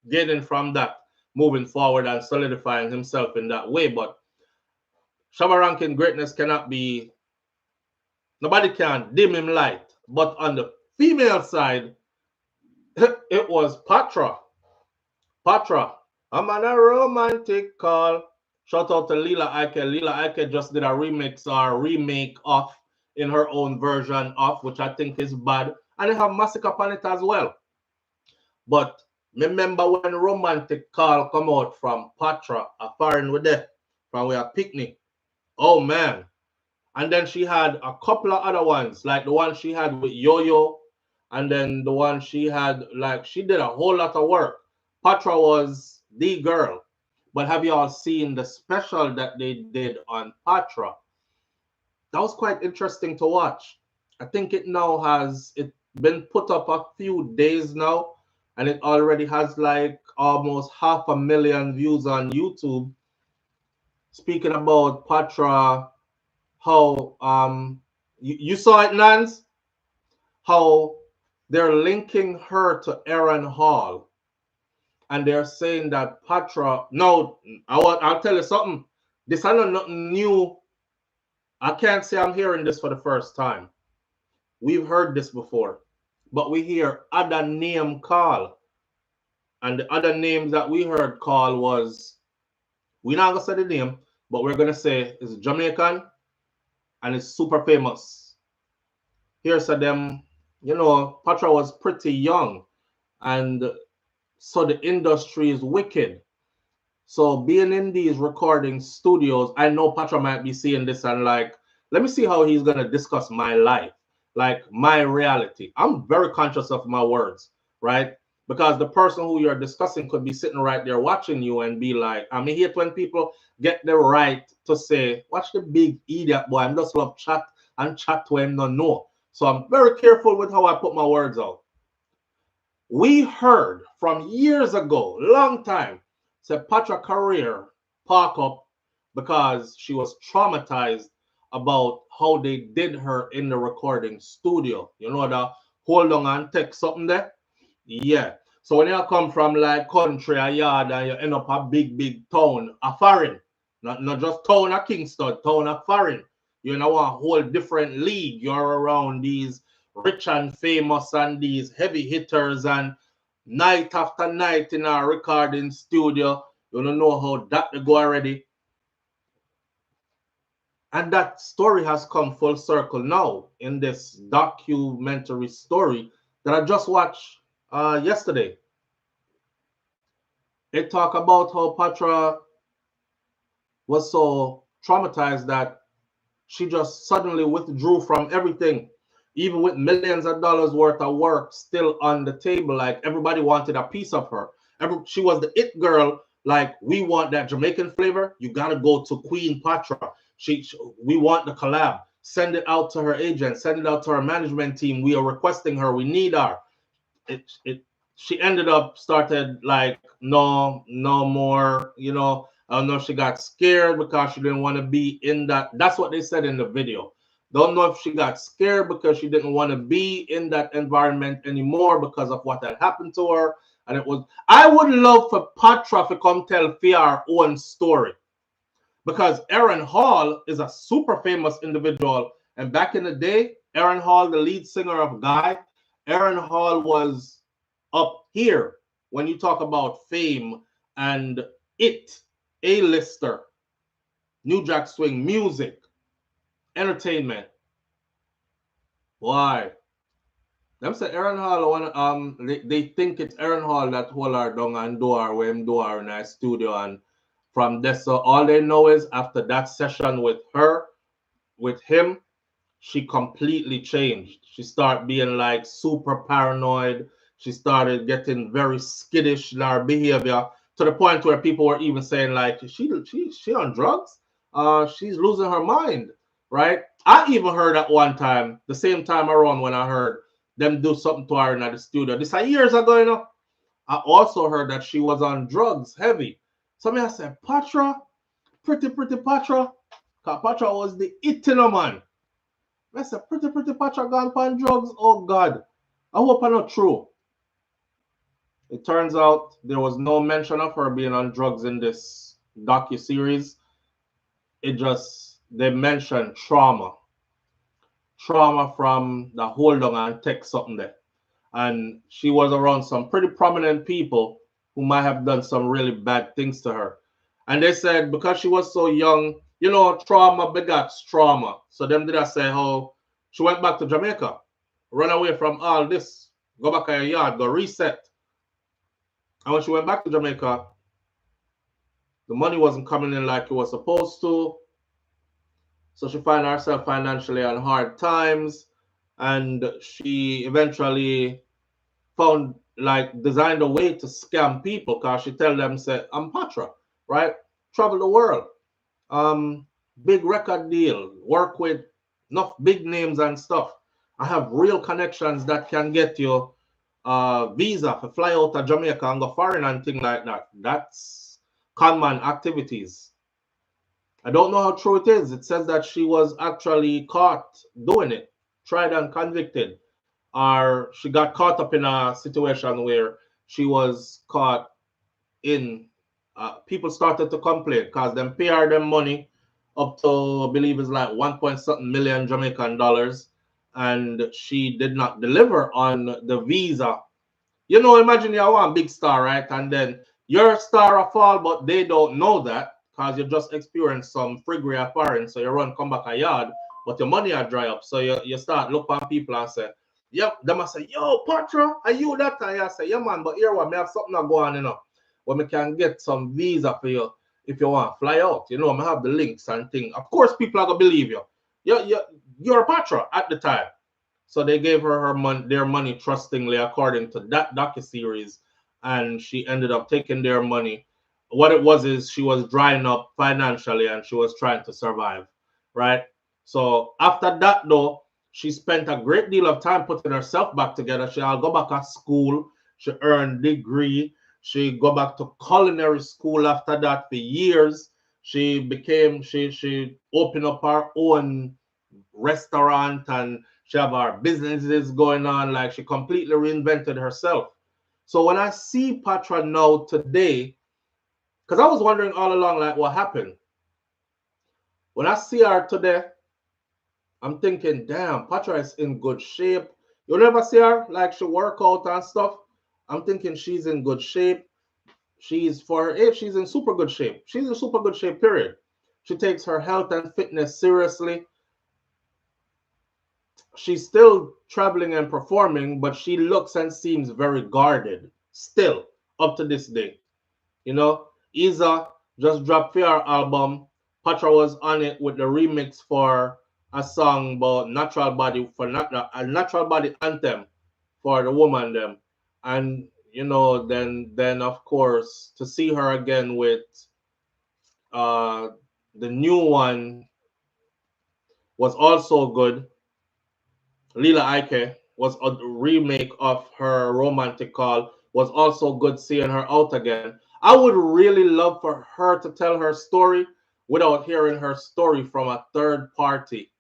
getting from that, moving forward and solidifying himself in that way. But Shabba Rankin greatness cannot be, nobody can dim him light. But on the female side, it was Patra. I'm on a romantic call. Shout out to Lila Ike. Lila Ike just did a remix or remake of in her own version of, which I think is bad. And they have Massacre on it as well. But remember when Romantic Call come out from Patra, a foreign with that, from where Pikni. Oh man. And then she had a couple of other ones, like the one she had with Yo-Yo, and then the one she had, like, she did a whole lot of work. Patra was the girl. But have you all seen the special that they did on Patra? That was quite interesting to watch. I think it now has it been put up a few days now, and it already has like almost 500,000 views on YouTube. Speaking about Patra, how you saw it, Nance? How they're linking her to Aaron Hall, and they're saying that Patra. No, I'll tell you something. This is not nothing new. I can't say I'm hearing this for the first time. We've heard this before, but we hear other name call, and the other names that we heard call was, we're not gonna say the name, but we're gonna say it's Jamaican and it's super famous. Here's them, you know, Patra was pretty young, and so the industry is wicked. So being in these recording studios, I know Patra might be seeing this and like, let me see how he's gonna discuss my life, like my reality. I'm very conscious of my words, right? Because the person who you're discussing could be sitting right there watching you and be like, I mean, here when people get the right to say, watch the big idiot boy, I'm just love chat and chat to him, no. So I'm very careful with how I put my words out. We heard from years ago, long time, said Patra career park up because she was traumatized about how they did her in the recording studio. You know that hold on and take something there? Yeah. So when you come from like country, a yard, and you end up a big town, a foreign, not just town of Kingston, town of foreign, you know, a whole different league. You're around these rich and famous and these heavy hitters, and night after night in our recording studio, you don't know how that they go already. And that story has come full circle now in this documentary story that I just watched yesterday. They talk about how Patra was so traumatized that she just suddenly withdrew from everything, even with millions of dollars worth of work still on the table. Like everybody wanted a piece of her. She was the it girl. Like, we want that Jamaican flavor, you gotta go to Queen Patra. We want the collab. Send it out to her agent. Send it out to her management team. We are requesting her. We need her. She ended up started like no more. You know, I don't know if she got scared because she didn't want to be in that. That's what they said in the video. Don't know if she got scared because she didn't want to be in that environment anymore because of what had happened to her. And it was, I would love for Patra to come tell our own story, because Aaron Hall is a super famous individual. And back in the day, Aaron Hall, the lead singer of Guy, Aaron Hall was up here when you talk about fame and A-lister, New Jack Swing, music, entertainment. Why? Them say Aaron Hall, they think it's Aaron Hall that hold her down and do her when him do her in a studio. And from this, so all they know is after that session with him, she completely changed. She started being like super paranoid. She started getting very skittish in her behavior, to the point where people were even saying like, she on drugs? She's losing her mind, right? I even heard at one time, the same time around when I heard them do something to her in the studio. This is years ago, you know. I also heard that she was on drugs heavy. So I said, Patra, pretty Patra. Because Patra was the eating man. I said, pretty Patra gone on drugs. Oh God. I hope I'm not true. It turns out there was no mention of her being on drugs in this docu-series. They mentioned trauma. Trauma from the hold on and take something there. And she was around some pretty prominent people who might have done some really bad things to her. And they said because she was so young, you know, trauma begets trauma. So them did I say how she went back to Jamaica, run away from all this, go back to her yard, go reset. And when she went back to Jamaica, the money wasn't coming in like it was supposed to. So she found herself financially on hard times. And she eventually designed a way to scam people, because she tell them, say, I'm Patra, right? Travel the world. Big record deal, work with enough big names and stuff. I have real connections that can get you visa for fly out of Jamaica and go foreign and things like that. That's common activities. I don't know how true it is. It says that she was actually caught doing it, tried and convicted. Or she got caught up in a situation where she was caught in, people started to complain because them pay her them money up to, I believe it's like 1 million Jamaican dollars, and she did not deliver on the visa. You know, imagine you're one big star, right? And then your star a fall, but they don't know that because you just experienced some friggery apparent. So you run, come back a yard, but your money are dry up. So you start look on people and say, yep, them I say, yo, Patra, are you that? And I say, yeah, man, but here one, me have something to go on, you know, where me can get some visa for you if you want to fly out. You know, I have the links and things. Of course, people are going to believe you. You're a Patra at the time. So they gave her their money trustingly according to that docu-series, and she ended up taking their money. What it was is she was drying up financially and she was trying to survive, right? So after that, though, she spent a great deal of time putting herself back together. She'll go back to school. She earned degree. She go back to culinary school after that for years. She opened up her own restaurant, and she have her businesses going on. Like, she completely reinvented herself. So when I see Patra now today, because I was wondering all along, like, what happened? When I see her today, I'm thinking, damn, Patra is in good shape. You never see her, like, she work out and stuff. I'm thinking she's in good shape. For her age, she's in super good shape. She's in super good shape, period. She takes her health and fitness seriously. She's still traveling and performing, but she looks and seems very guarded still up to this day. You know, Isa just dropped her album. Patra was on it with the remix for a song about natural body, for a natural body anthem for the woman them. And you know, then of course to see her again with the new one was also good. Lila Ike was a remake of her Romantic Call, was also good seeing her out again. I would really love for her to tell her story without hearing her story from a third party,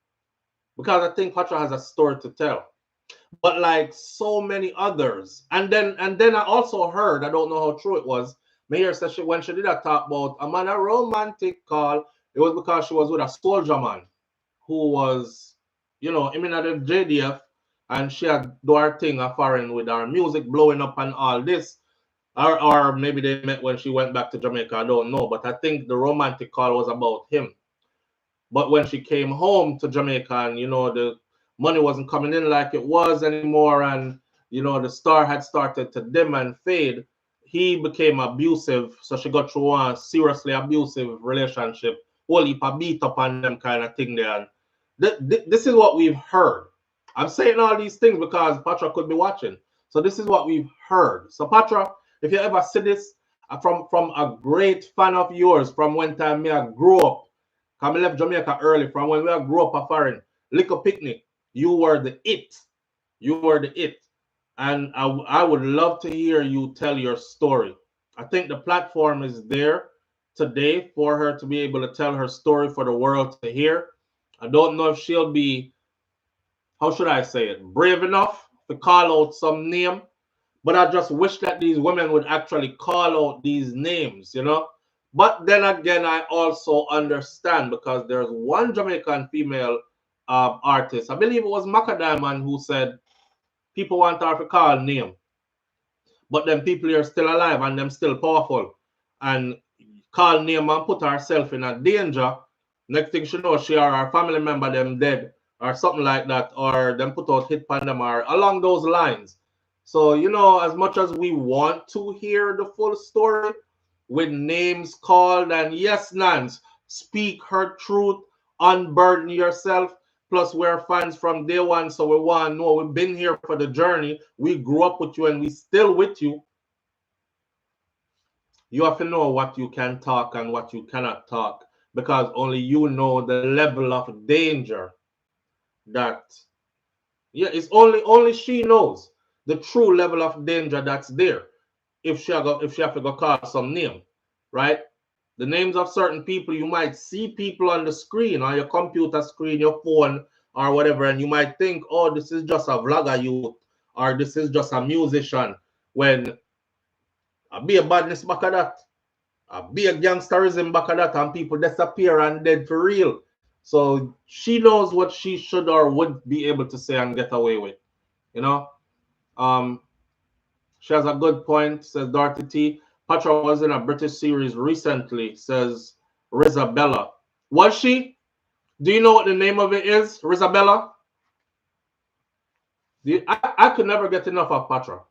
because I think Patra has a story to tell. But like so many others, and then I also heard, I don't know how true it was. Mayor said when she did a talk about I'm on a romantic call, it was because she was with a soldier man who was, him in the JDF, and she had do her thing a foreign with her music blowing up and all this. Or maybe they met when she went back to Jamaica. I don't know, but I think the romantic call was about him. But when she came home to Jamaica, and the money wasn't coming in like it was anymore, and the star had started to dim and fade, he became abusive. So she got through a seriously abusive relationship, whole heap of beat up on them kind of thing there. And this is what we've heard. I'm saying all these things because Patra could be watching. So this is what we've heard. So Patra, if you ever see this from a great fan of yours from when time me I grew up, because I left Jamaica early, from when we grew up a foreign, little Pikni, you were the it. You were the it. And I would love to hear you tell your story. I think the platform is there today for her to be able to tell her story for the world to hear. I don't know if she'll be, how should I say it, brave enough to call out some name, but I just wish that these women would actually call out these names. But then again, I also understand, because there's one Jamaican female artist, I believe it was Macadam, who said people want her to call name, but then people are still alive and them still powerful, and call name and put herself in a danger. Next thing she knows, she or her family member them dead or something like that, or them put out hit pan them or along those lines. So, as much as we want to hear the full story with names called, and yes, Nance, speak her truth, unburden yourself. Plus, we're fans from day one, so we want to know we've been here for the journey. We grew up with you and we still with you. You have to know what you can talk and what you cannot talk, because only you know the level of danger that, yeah, it's only she knows the true level of danger that's there. If she have to go call some name, right? The names of certain people, you might see people on the screen, on your computer screen, your phone, or whatever, and you might think, oh, this is just a vlogger youth, or this is just a musician, when I be a badness back of that. A big gangsterism back of that, and people disappear and dead for real. So she knows what she should or would be able to say and get away with. You know? She has a good point, says Dorothy T. Patra was in a British series recently, says Rizabella. Was she? Do you know what the name of it is, Rizabella? I could never get enough of Patra.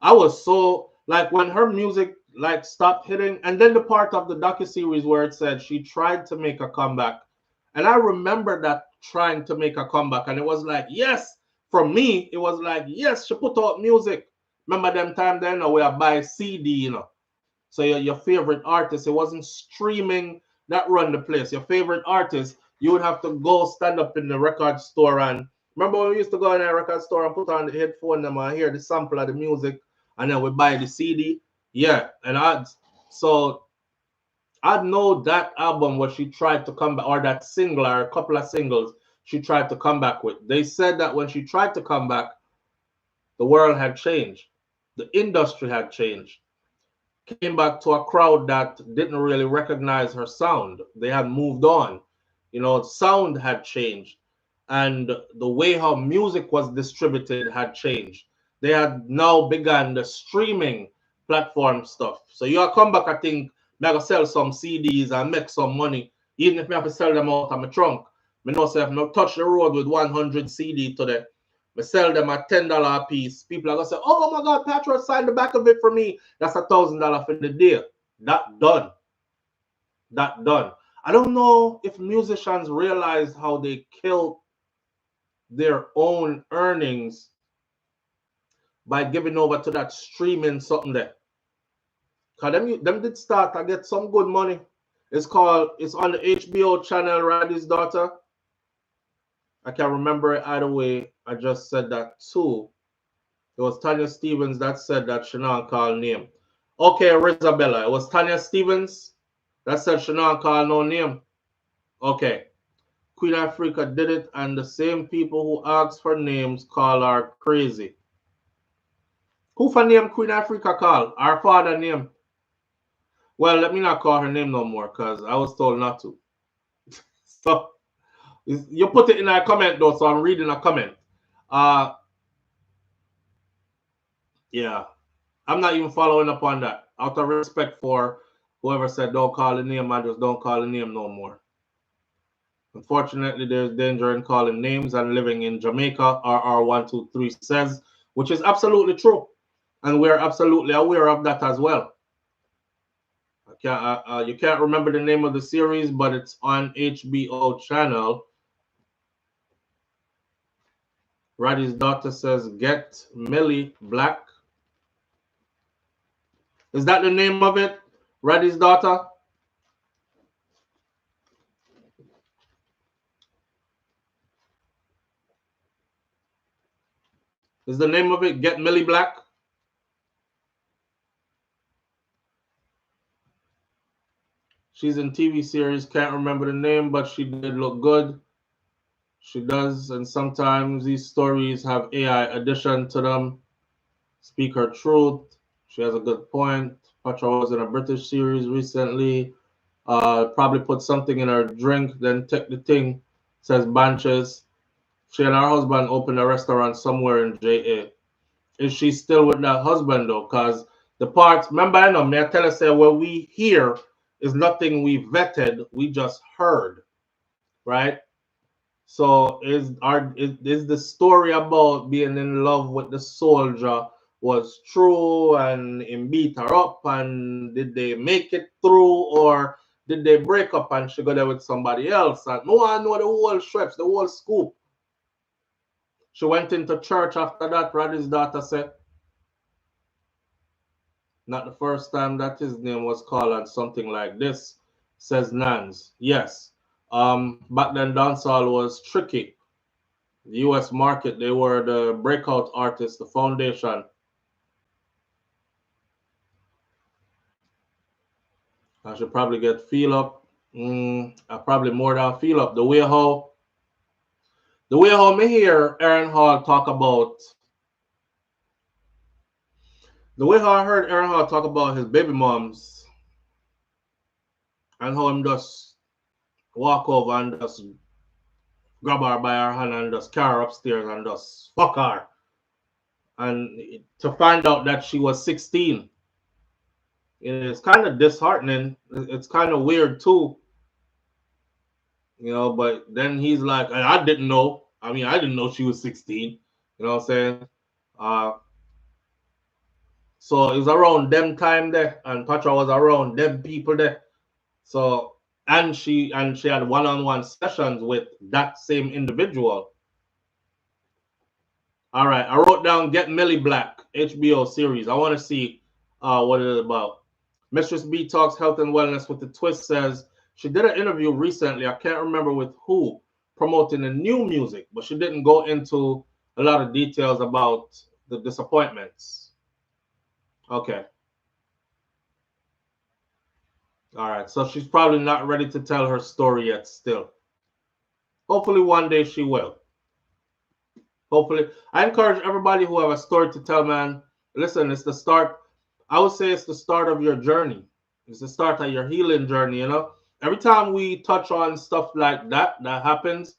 I was so, like, when her music like stopped hitting, and then the part of the docuseries where it said she tried to make a comeback, and I remember that, trying to make a comeback, and it was like, yes, for me it was like, yes, she put out music. Remember them time then where I buy CD. So your favorite artist, it wasn't streaming that run the place. Your favorite artist, you would have to go stand up in the record store, and remember when we used to go in a record store and put on the headphone and hear the sample of the music, and then we buy the CD. Yeah, and I'd know that album where she tried to come back, or that single or a couple of singles she tried to come back with. They said that when she tried to come back, the world had changed. The industry had changed. Came back to a crowd that didn't really recognize her sound. They had moved on. Sound had changed. And the way how music was distributed had changed. They had now begun the streaming platform stuff. So you come back, I think, I gotta sell some CDs and make some money, even if I have to sell them out of my trunk. I know, say, if I touch the road with 100 CD today, I sell them at $10 a piece. People are gonna say, "Oh my God, Patra signed the back of it for me." That's $1,000 for the day. That done. That done. I don't know if musicians realize how they kill their own earnings by giving over to that streaming something there. Cause them did start to get some good money. It's on the HBO channel, Roddy's Daughter. I can't remember it either way. I just said that too. It was Tanya Stevens that said that Shannon called name. Okay, Rizabella. It was Tanya Stevens that said Shannon called no name. Okay. Queen Africa did it, and the same people who asked for names call her crazy. Who for name Queen Africa call? Our father name. Well, let me not call her name no more because I was told not to. So you put it in a comment though, so I'm reading a comment. Uh yeah. I'm not even following up on that. Out of respect for whoever said don't call the name, I just don't call the name no more. Unfortunately, there's danger in calling names and living in Jamaica, RR123 says, which is absolutely true. And we're absolutely aware of that as well. You can't remember the name of the series, but it's on HBO channel. Roddy's daughter says, get Millie Black. Is that the name of it? Roddy's daughter? Is the name of it Get Millie Black? She's in TV series, can't remember the name, but she did look good. She does, and sometimes these stories have AI addition to them. Speak her truth. She has a good point. Patra was in a British series recently. Probably put something in her drink, then take the thing, says Banches. She and her husband opened a restaurant somewhere in JA. Is she still with that husband though? Because the parts, remember, I know, may I tell her, say, what we hear is nothing we vetted, we just heard, right? So is the story about being in love with the soldier was true and him beat her up and did they make it through or did they break up and she got there with somebody else? And no one know the whole stretch, the whole scoop. She went into church after that, Roddy's daughter said. Not the first time that his name was called on something like this, says Nans. Yes. Back then dancehall was tricky. The US market, they were the breakout artists, the foundation. I should probably get Feel Up. Probably more than Feel Up. The way how me hear Aaron Hall talk about the way how I heard Aaron Hall talk about his baby moms and how him just walk over and just grab her by her hand and just carry her upstairs and just fuck her. And to find out that she was 16, it's kind of disheartening. It's kind of weird too, you know. But then he's like, I didn't know. I mean, I didn't know she was 16. You know what I'm saying? Uh, so it was around them time there, and Patra was around them people there. So and she had one-on-one sessions with that same individual. All right, I wrote down Get Millie Black HBO series. I want to see what it is about. Mistress B talks health and wellness with the twist says she did an interview recently. I can't remember with who promoting the new music, but she didn't go into a lot of details about the disappointments. Okay. All right. So she's probably not ready to tell her story yet still. Hopefully one day she will. Hopefully. I encourage everybody who have a story to tell, man. Listen, it's the start. I would say it's the start of your journey. It's the start of your healing journey, you know? Every time we touch on stuff like that happens,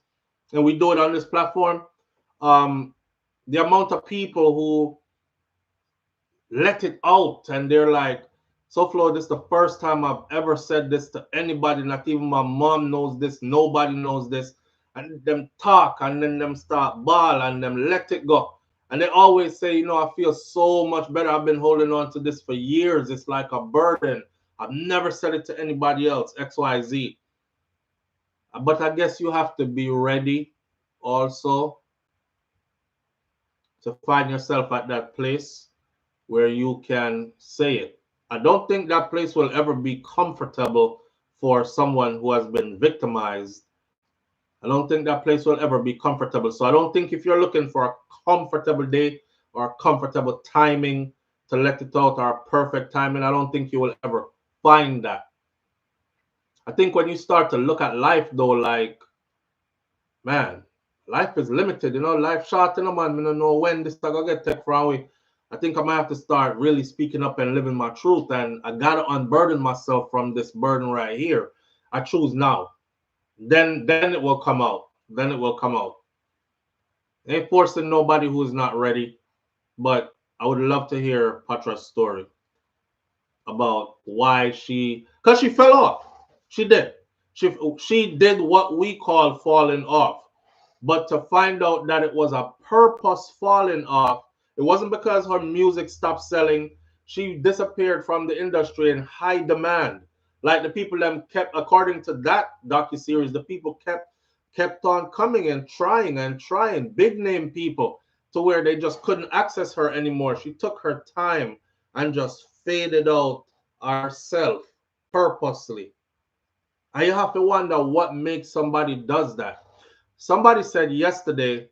and we do it on this platform, the amount of people who let it out and they're like, SouFlo, this is the first time I've ever said this to anybody, not even my mom knows this, nobody knows this. And them talk and then them start bawl and them let it go. And they always say, you know, I feel so much better. I've been holding on to this for years. It's like a burden. I've never said it to anybody else, XYZ. But I guess you have to be ready also to find yourself at that place where you can say it. I don't think that place will ever be comfortable for someone who has been victimized I don't think that place will ever be comfortable. So I don't think if you're looking for a comfortable day or a comfortable timing to let it out or a perfect timing, I don't think you will ever find that. I think when you start to look at life though, like, man, life is limited, you know, life short, you know, man. We don't know when this thing gonna get take from we. I think I might have to start really speaking up and living my truth, and I gotta unburden myself from this burden right here. I choose now. Then it will come out. Then it will come out. Ain't forcing nobody who's not ready, but I would love to hear Patra's story about why because she fell off. She did. She did what we call falling off. But to find out that it was a purpose falling off, it wasn't because her music stopped selling. She disappeared from the industry in high demand. Like the people them kept, according to that docuseries, the people kept on coming and trying, big name people, to where they just couldn't access her anymore. She took her time and just faded out herself purposely. And you have to wonder what makes somebody does that. Somebody said yesterday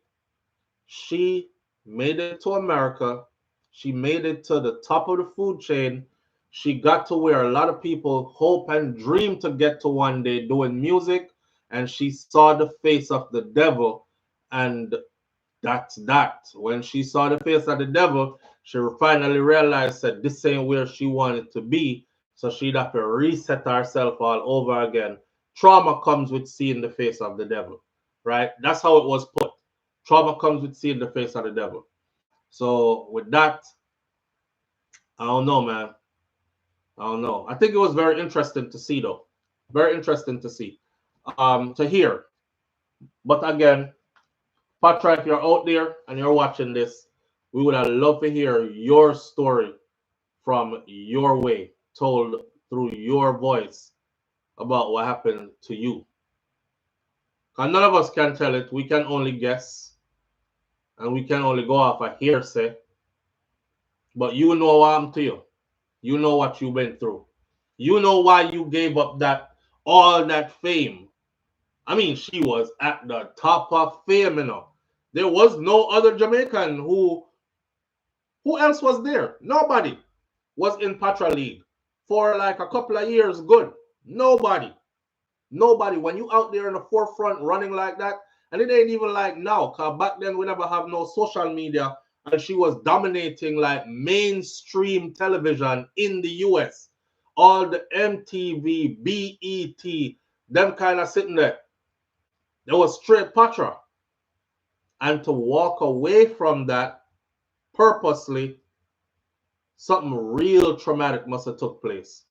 she made it to America. She made it to the top of the food chain. She got to where a lot of people hope and dream to get to one day doing music. And she saw the face of the devil. And that's that. When she saw the face of the devil, she finally realized that this ain't where she wanted to be. So she'd have to reset herself all over again. Trauma comes with seeing the face of the devil, right? That's how it was put. Trauma comes with seeing the face of the devil. So with that, I don't know, man. I don't know. I think it was very interesting to see, though. Very interesting to see, to hear. But again, Patra, if you're out there and you're watching this, we would have loved to hear your story from your way, told through your voice about what happened to you. And none of us can tell it. We can only guess. And we can only go off a hearsay. But you know what happened to you. You know what you went through. You know why you gave up all that fame. I mean, she was at the top of fame, you know. There was no other Jamaican who else was there? Nobody was in Patra League for like a couple of years good. Nobody. Nobody. When you out there in the forefront running like that, and it ain't even like now, because back then we never have no social media, and she was dominating like mainstream television in the US. All the MTV, BET, them kind of sitting there. There was straight Patra. And to walk away from that purposely, something real traumatic must have took place.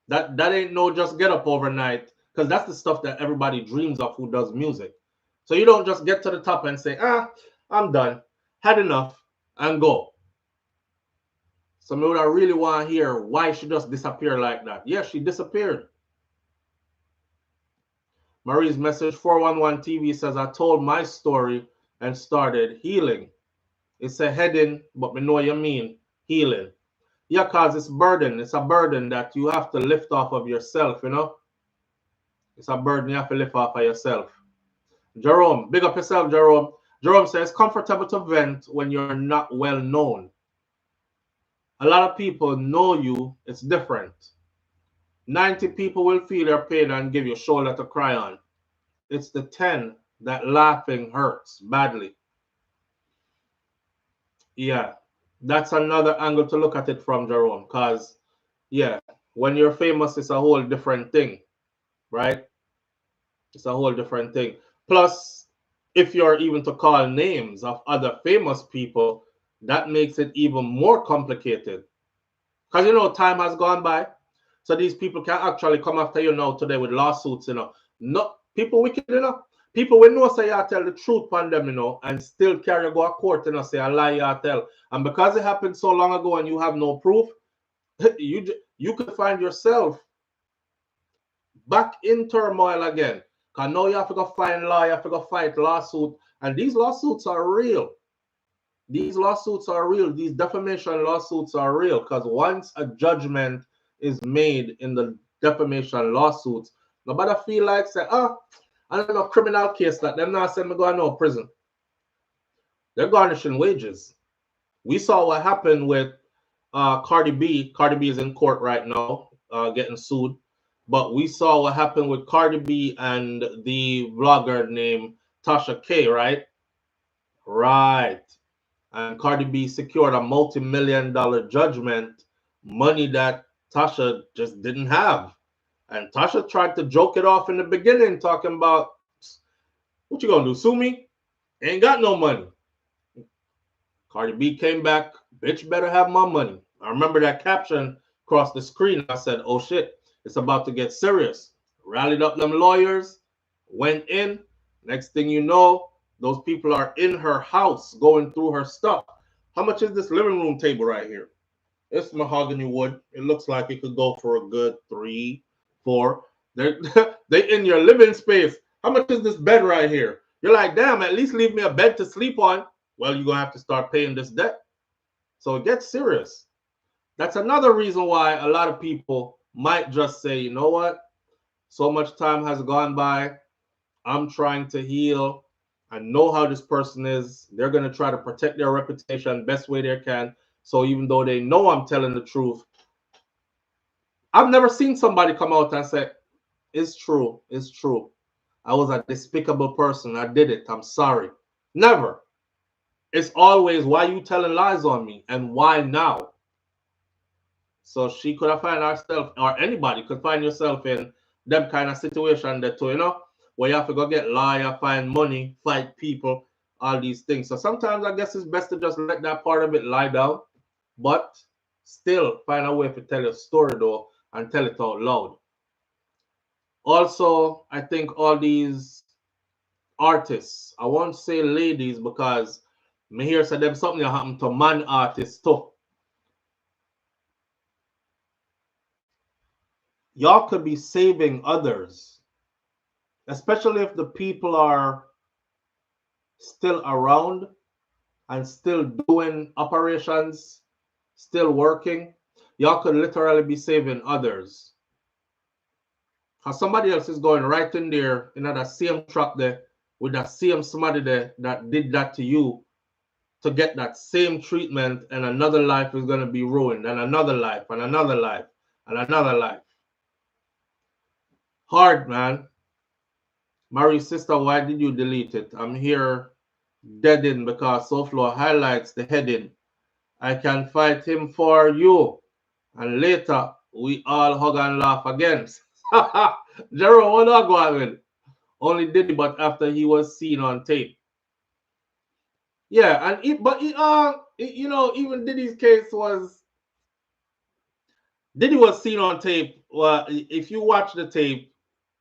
That ain't no just get up overnight, because that's the stuff that everybody dreams of who does music. So you don't just get to the top and say, I'm done, had enough, and go. So me would I really want to hear why she just disappeared like that. Yes, she disappeared. Marie's message 411 TV says, I told my story and started healing. It's a heading, but me know what you mean, healing. Yeah, because it's burden. It's a burden that you have to lift off of yourself, you know? It's a burden you have to lift off of yourself. Jerome, big up yourself, Jerome. Jerome says, comfortable to vent when you're not well known. A lot of people know you. It's different. 90 people will feel your pain and give you a shoulder to cry on. It's the 10 that laughing hurts badly. Yeah, that's another angle to look at it from, Jerome, because, yeah, when you're famous, it's a whole different thing, right? It's a whole different thing. Plus, if you're even to call names of other famous people, that makes it even more complicated. Because, you know, time has gone by. So these people can actually come after you now today with lawsuits, you know. No, people wicked, you know. People will know say you tell the truth on them, you know, and still carry go to court, you know, say a lie you tell. And because it happened so long ago and you have no proof, you could find yourself back in turmoil again. Because now you have to go find law, you have to go fight lawsuit. And these lawsuits are real. These lawsuits are real. These defamation lawsuits are real. Because once a judgment is made in the defamation lawsuits, nobody feel like say, I don't know, criminal case that them not saying me go no prison. They're garnishing wages. We saw what happened with Cardi B. Cardi B is in court right now, getting sued. But we saw what happened with Cardi B and the vlogger named Tasha K, right? Right. And Cardi B secured a multi-million-dollar judgment, money that Tasha just didn't have. And Tasha tried to joke it off in the beginning, talking about, what you gonna do, sue me? Ain't got no money. Cardi B came back, bitch better have my money. I remember that caption across the screen. I said, oh shit, it's about to get serious. Rallied up them lawyers, went in. Next thing you know, those people are in her house going through her stuff. How much is this living room table right here? It's mahogany wood. It looks like it could go for a good 3, 4. They're they in your living space. How much is this bed right here? You're like, damn, at least leave me a bed to sleep on. Well, you're going to have to start paying this debt. So it gets serious. That's another reason why a lot of people might just say, you know what? So much time has gone by. I'm trying to heal. I know how this person is. They're going to try to protect their reputation best way they can. So even though they know I'm telling the truth, I've never seen somebody come out and say, it's true. It's true. I was a despicable person. I did it. I'm sorry. Never. It's always, why you telling lies on me and why now? So she could have found herself, or anybody could find yourself in them kind of situation that too, you know, where you have to go get lawyer, find money, fight people, all these things. So sometimes I guess it's best to just let that part of it lie down, but still find a way to tell your story though and tell it out loud. Also, I think all these artists, I won't say ladies because me hear say them something that happened to man artists too. Y'all could be saving others, especially if the people are still around and still doing operations, still working. Y'all could literally be saving others. Because somebody else is going right in there in that same truck there with that same somebody there that did that to you to get that same treatment, and another life is going to be ruined, and another life, and another life, and another life. Hard, man. Marie's sister, why did you delete it? I'm here deading because SouFLo highlights the heading. I can fight him for you. And later, we all hug and laugh again. Jerome, what do I go on with? Only did it, but after he was seen on tape. Yeah, and you know, even Diddy's case was, Diddy was seen on tape. Well, if you watch the tape,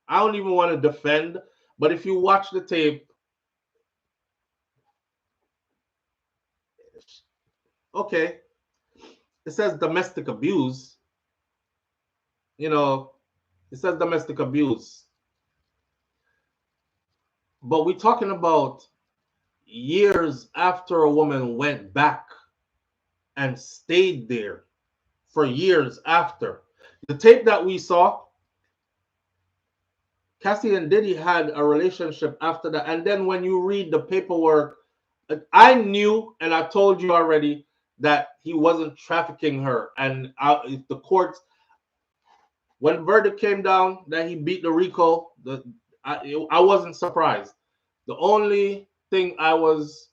I don't even want to defend, but if you watch the tape, okay, it says domestic abuse. You know, it says domestic abuse. But we're talking about years after a woman went back and stayed there for years after. The tape that we saw, Cassie and Diddy had a relationship after that. And then when you read the paperwork, I knew, and I told you already, that he wasn't trafficking her. And if the courts, when verdict came down that he beat the RICO, I wasn't surprised. The only thing I was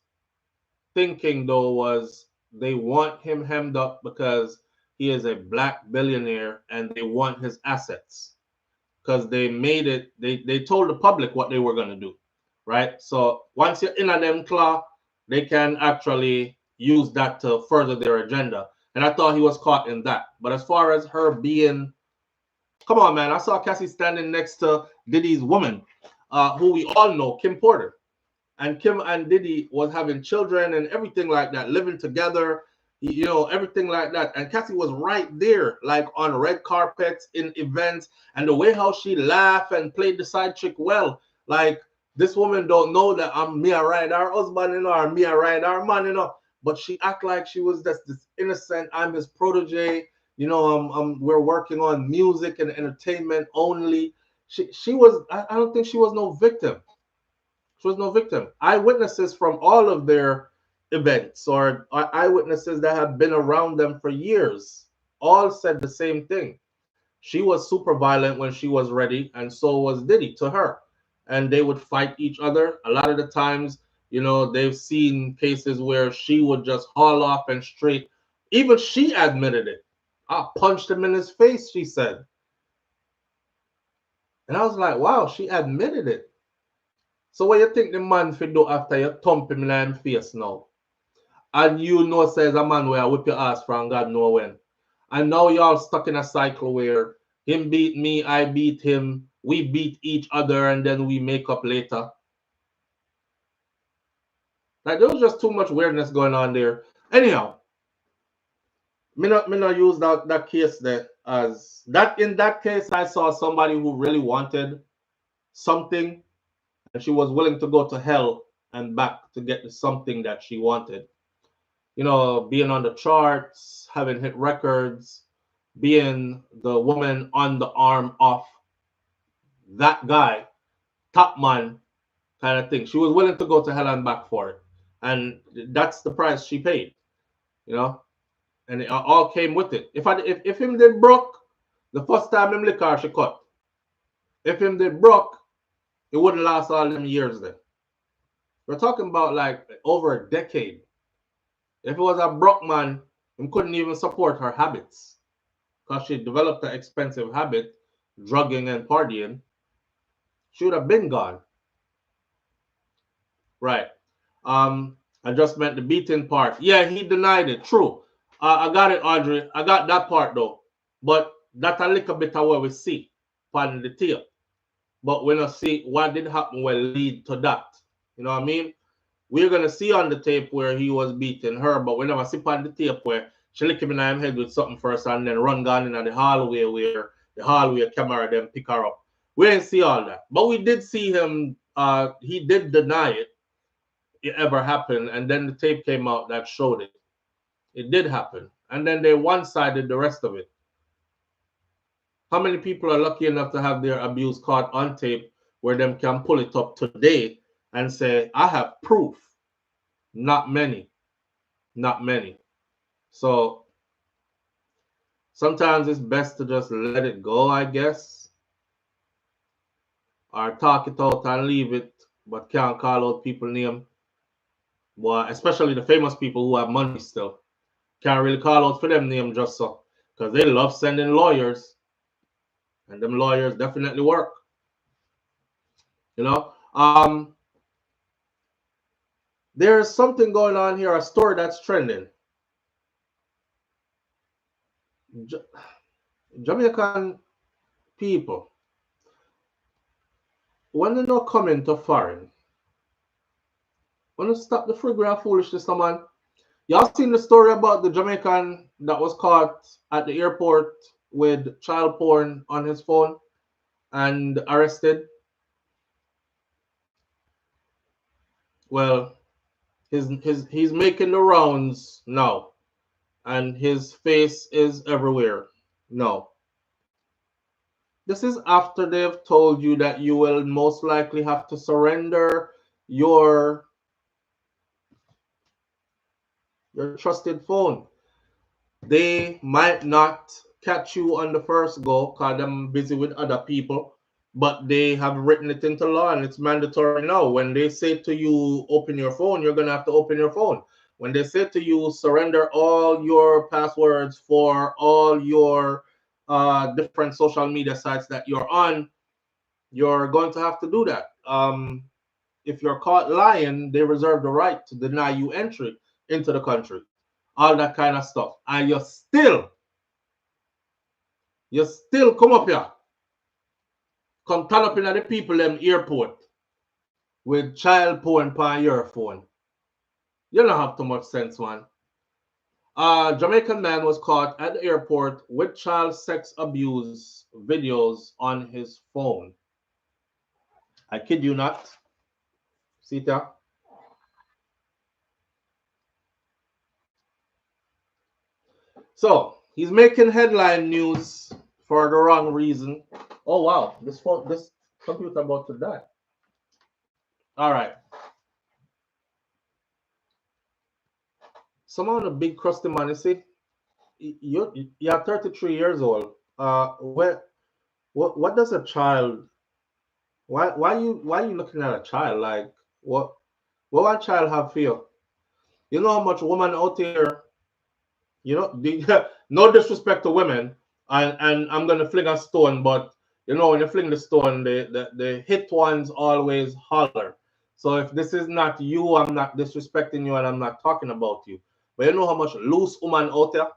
thinking though was they want him hemmed up because he is a black billionaire and they want his assets because they made it, they told the public what they were going to do, right? So once you're in a them claw, they can actually use that to further their agenda. And I thought he was caught in that. But as far as her being, come on, man, I saw Cassie standing next to Diddy's woman, who we all know, Kim Porter. And Kim and Diddy was having children and everything like that, living together, you know, everything like that. And Cassie was right there, like on red carpets, in events, and the way how she laughed and played the side chick well, like this woman don't know that I'm me a ride our husband, you know, or me a ride our man, you know, but she act like she was just this innocent, I'm his protege, you know, we're working on music and entertainment only. She was, I don't think she was no victim. She was no victim. Eyewitnesses from all of their events or eyewitnesses that have been around them for years all said the same thing. She was super violent when she was ready, and so was Diddy to her. And they would fight each other. A lot of the times, you know, they've seen cases where she would just haul off and straight. Even she admitted it. I punched him in his face, she said. And I was like, wow, she admitted it. So what you think the man fi do after you thump him in his face now? And you know says a man where I whip your ass from God know when. And now y'all stuck in a cycle where him beat me, I beat him, we beat each other, and then we make up later. Like there was just too much weirdness going on there. Anyhow, me not use that case there as that. In that case, I saw somebody who really wanted something, and she was willing to go to hell and back to get the something that she wanted. You know, being on the charts, having hit records, being the woman on the arm of that guy, top man kind of thing. She was willing to go to hell and back for it. And that's the price she paid, you know? And it all came with it. If him did broke, the first time him lick her, she cut. If him did broke, it wouldn't last all them years then. We're talking about like over a decade. If it was a broke man, he couldn't even support her habits because she developed an expensive habit, drugging and partying. She would have been gone. Right. I just meant the beating part. Yeah, he denied it. True. I got it, Audrey. I got that part though. But that's a little bit of what we see on the tape. But we don't see what did happen will lead to that. You know what I mean? We're gonna see on the tape where he was beating her, but we never see on the tape where she lick him in her head with something first and then run down in the hallway where the hallway camera then pick her up. We didn't see all that. But we did see him he did deny it ever happened, and then the tape came out that showed it. It did happen. And then they one-sided the rest of it. How many people are lucky enough to have their abuse caught on tape where them can pull it up today and say, I have proof? Not many. Not many. So sometimes it's best to just let it go, I guess. Or talk it out and leave it, but can't call out people's name. Well, especially the famous people who have money still. Can't really call out for them name just so. Because they love sending lawyers. And them lawyers definitely work. You know? There's something going on here, a story that's trending. Jamaican people, when they not coming to foreign, when they stop the frigga foolishness, man. Y'all seen the story about the Jamaican that was caught at the airport with child porn on his phone and arrested? Well, he's making the rounds now, and his face is everywhere. No. This is after they've told you that you will most likely have to surrender your trusted phone. They might not catch you on the first go because I'm busy with other people, but they have written it into law and it's mandatory now. When they say to you, open your phone, you're going to have to open your phone. When they say to you, surrender all your passwords for all your different social media sites that you're on, you're going to have to do that. If you're caught lying, they reserve the right to deny you entry into the country. All that kind of stuff. And you still come up here. Come turn up in the people them airport with child porn on your phone. You don't have too much sense, man. A Jamaican man was caught at the airport with child sex abuse videos on his phone. I kid you not. See that? So he's making headline news for the wrong reason. Oh wow, this computer about to die. All right. Some of the big crusty man, you see, you're 33 years old. What does a child? Why you looking at a child like what one child have for you? You know how much woman out here. You know, no disrespect to women, and I'm gonna fling a stone, but you know when you fling the stone, the hit ones always holler. So if this is not you, I'm not disrespecting you, and I'm not talking about you. But you know how much loose woman out there.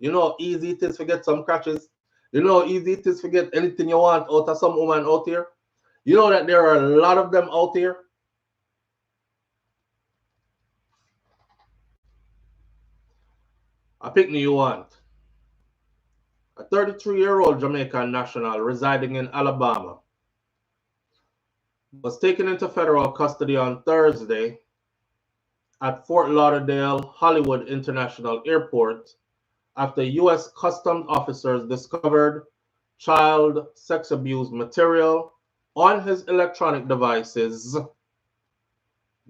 You know how easy it is to get some crutches. You know how easy it is to get anything you want out of some woman out here. You know that there are a lot of them out here. A Pikni you want. A 33-year-old Jamaican national residing in Alabama was taken into federal custody on Thursday at Fort Lauderdale Hollywood International Airport after U.S. Customs officers discovered child sex abuse material on his electronic devices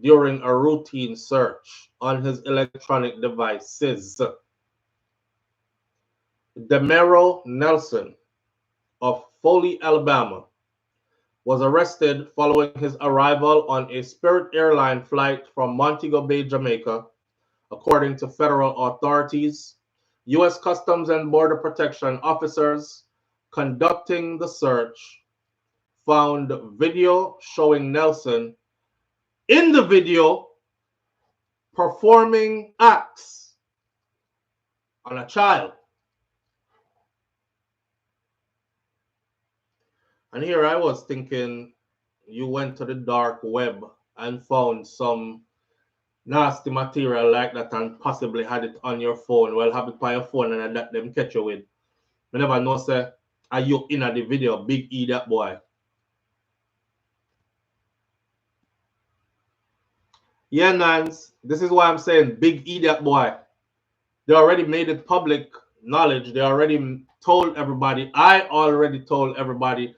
during a routine search on his electronic devices. Demero Nelson of Foley, Alabama, was arrested following his arrival on a Spirit Airline flight from Montego Bay, Jamaica, according to federal authorities. U.S. Customs and Border Protection officers conducting the search found video showing Nelson in the video performing acts on a child. And here I was thinking you went to the dark web and found some nasty material like that and possibly had it on your phone. Well, have it on your phone and that them catch you with. I never know, say, are you in the video? Big E that boy. Yeah, Nance, this is why I'm saying Big E that boy. They already made it public knowledge. They already told everybody. I already told everybody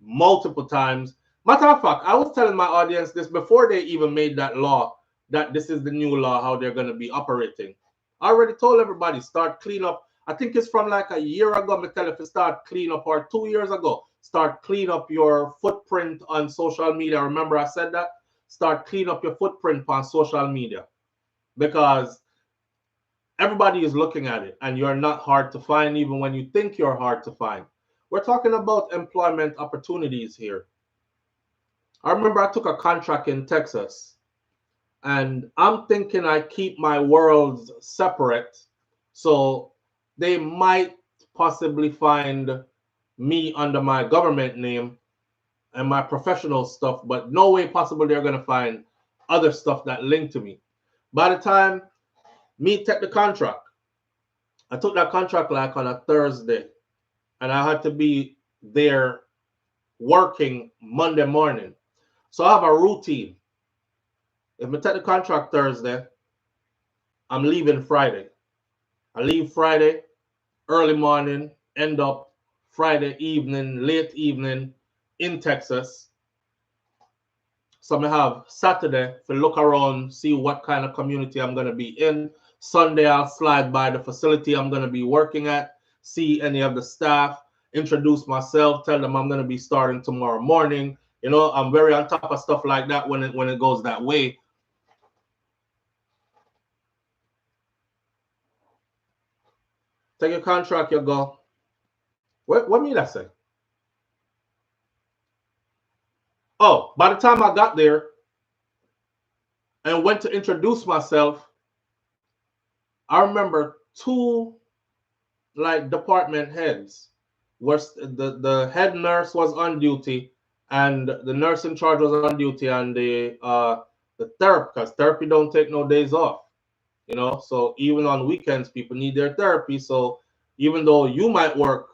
multiple times. Matter of fact, I was telling my audience this before they even made that law, that this is the new law, how they're going to be operating. I already told everybody, start clean up. I think it's from like a year ago, me tell if you start clean up, or 2 years ago, start clean up your footprint on social media. Remember I said that? Start clean up your footprint on social media, because everybody is looking at it and you're not hard to find even when you think you're hard to find. We're talking about employment opportunities here. I remember I took a contract in Texas, and I'm thinking I keep my worlds separate, so they might possibly find me under my government name and my professional stuff, but no way possible they're going to find other stuff that link to me. By the time me take the contract, I took that contract like on a Thursday, and I had to be there working Monday morning. So I have a routine. If I take the contract Thursday, I'm leaving Friday. I leave Friday, early morning, end up Friday evening, late evening in Texas. So I have Saturday to look around, see what kind of community I'm going to be in. Sunday, I'll slide by the facility I'm going to be working at, see any of the staff, introduce myself, tell them I'm going to be starting tomorrow morning. You know, I'm very on top of stuff like that when it goes that way. Take your contract, you go. What me that say? Oh, by the time I got there and went to introduce myself, I remember two like department heads. Where the head nurse was on duty, and the nurse in charge was on duty, and the therapy, because therapy don't take no days off. You know, so even on weekends, people need their therapy. So even though you might work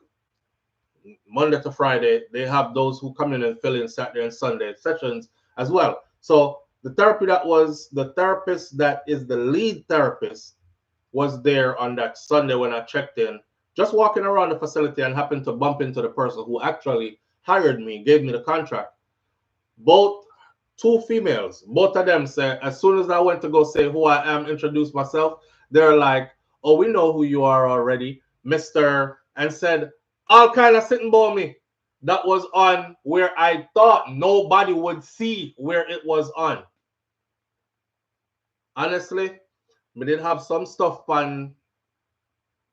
Monday to Friday, they have those who come in and fill in Saturday and Sunday sessions as well. So the therapist that is the lead therapist was there on that Sunday when I checked in just walking around the facility and happened to bump into the person who actually hired me, gave me the contract. Both two females, both of them said, as soon as I went to go say who I am, introduce myself, they're like, oh, we know who you are already, Mr. And said, all kind of sitting by me. That was on where I thought nobody would see where it was on. Honestly, we did have some stuff on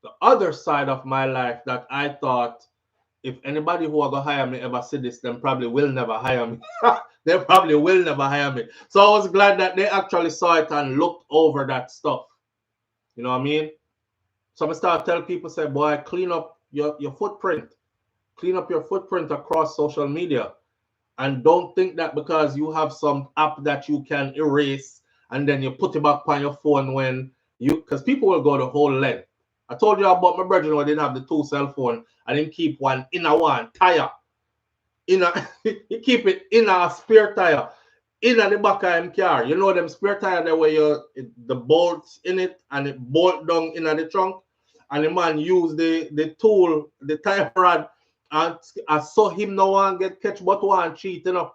the other side of my life that I thought if anybody who are going to hire me ever see this, then probably will never hire me. They probably will never hire me. So I was glad that they actually saw it and looked over that stuff. You know what I mean? So I start telling people, say, boy, clean up your footprint. Clean up your footprint across social media. And don't think that because you have some app that you can erase and then you put it back on your phone when you, because people will go the whole length. I told you about my brother who didn't have the 2 cell phone. I didn't keep one in a one tire. You keep it in a spare tire. In the back of him car. You know them spare tire there where the bolts in it and it bolt down in the trunk. And the man use the tool, the tire rod, and I saw him no one get catch but one cheat, you know.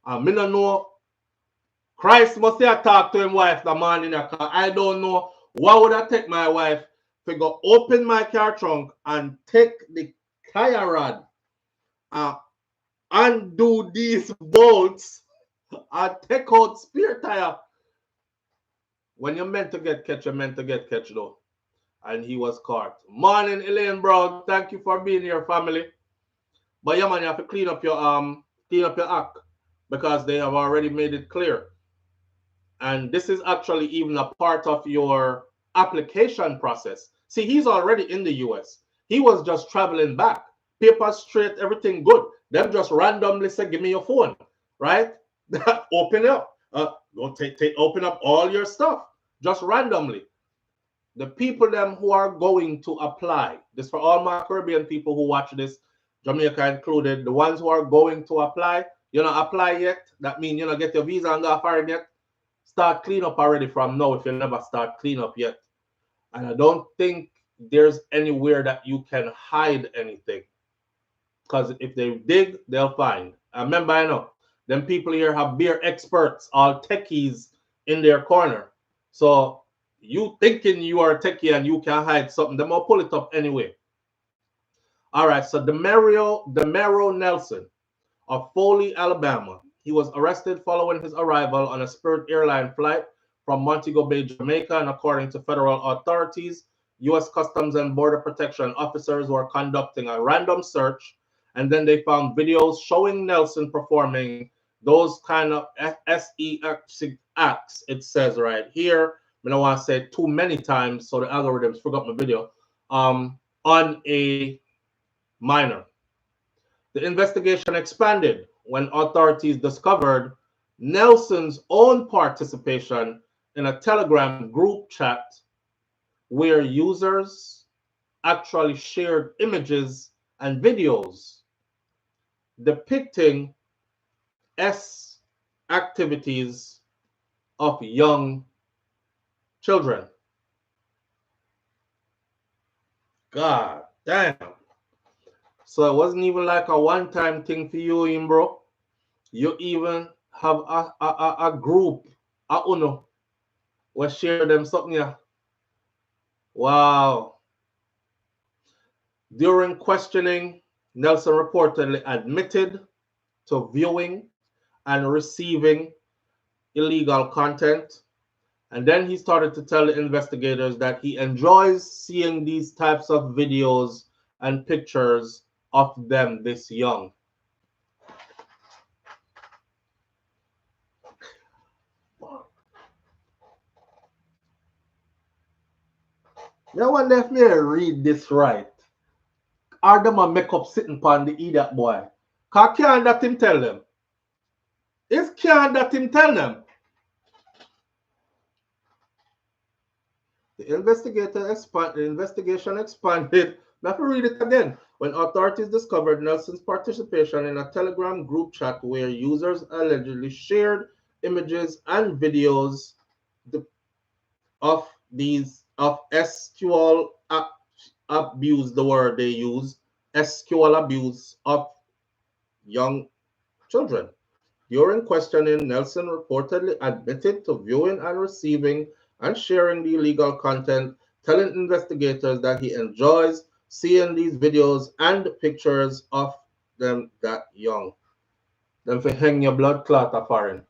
And me no know. Christ must have talked to him wife the man in the car. I don't know. Why would I take my wife to go open my car trunk and take the tire rod, undo these bolts, and take out spare tire? When you're meant to get catch, you're meant to get catch though. And he was caught. Morning, Elaine Brown. Thank you for being here, family. But yeah, man, you have to clean up your act because they have already made it clear. And this is actually even a part of your application process. See, he's already in the US. He was just traveling back. Paper straight, everything good. Them just randomly say, give me your phone, right? Open it up. Open up all your stuff, just randomly. The people them who are going to apply, this for all my Caribbean people who watch this, Jamaica included, the ones who are going to apply, you know, apply yet. That means, you know, get your visa and go foreign yet. Start clean up already from now if you never start clean up yet. And I don't think there's anywhere that you can hide anything. Because if they dig, they'll find. I remember, I know, them people here have beer experts, all techies in their corner. So you thinking you are a techie and you can hide something, them will pull it up anyway. All right, so Demero Nelson of Foley, Alabama. He was arrested following his arrival on a Spirit airline flight from Montego Bay, Jamaica, and according to federal authorities, U.S. Customs and Border Protection officers were conducting a random search, and then they found videos showing Nelson performing those kind of SE acts, it says right here. I don't want to say it too many times, so the algorithms forgot my video, on a minor. The investigation expanded when authorities discovered Nelson's own participation in a Telegram group chat where users actually shared images and videos depicting activities of young children. God damn. So it wasn't even like a one-time thing for you, bro. You even have a group, a UNO, where share them something here. Wow. During questioning, Nelson reportedly admitted to viewing and receiving illegal content. And then he started to tell the investigators that he enjoys seeing these types of videos and pictures of them this young. I wonder if me read this right. Are them a make up sitting upon the idiot boy? Cause can't that him tell them? It's can't that him tell them? The investigation expanded. Let me read it again. When authorities discovered Nelson's participation in a Telegram group chat where users allegedly shared images and videos of SQL abuse, the word they use, sexual abuse of young children. During questioning, Nelson reportedly admitted to viewing and receiving and sharing the illegal content, telling investigators that he enjoys seeing these videos and pictures of them that young. Them for hang your blood clot a foreign.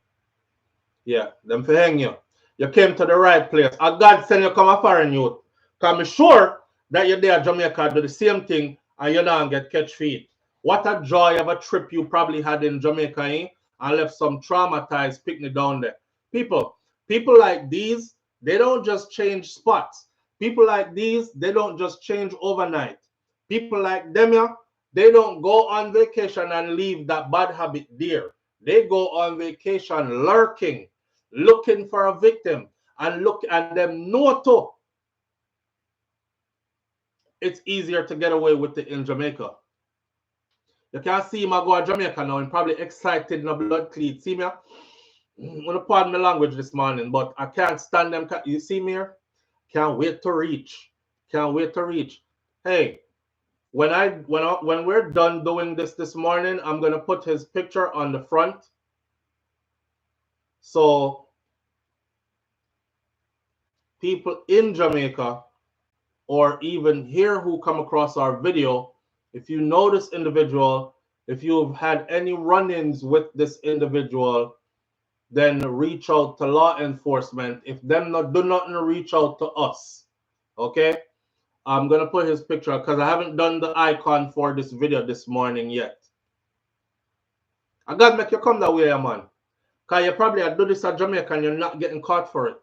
Yeah, them for hang you. You came to the right place. A God send you come a foreign youth. Because I'm sure that you're there at Jamaica do the same thing and you don't get catch feet. What a joy of a trip you probably had in Jamaica, eh? And left some traumatized Pikni down there. People like these, they don't just change spots. People like these, they don't just change overnight. People like them, yeah, they don't go on vacation and leave that bad habit there. They go on vacation lurking, looking for a victim, and look and them know too. It's easier to get away with it in Jamaica. You can see him go to Jamaica now and probably excited in a blood cleat. See me? I'm gonna pardon my language this morning, but I can't stand them. You see me here? Can't wait to reach. Can't wait to reach. Hey, when we're done doing this morning, I'm gonna put his picture on the front. So people in Jamaica or even here who come across our video, if you know this individual, if you've had any run-ins with this individual, then reach out to law enforcement. If them not do nothing, reach out to us. Okay? I'm gonna put his picture because I haven't done the icon for this video this morning yet. I gotta make you come that way, man. Because you probably do this at Jamaica and you're not getting caught for it.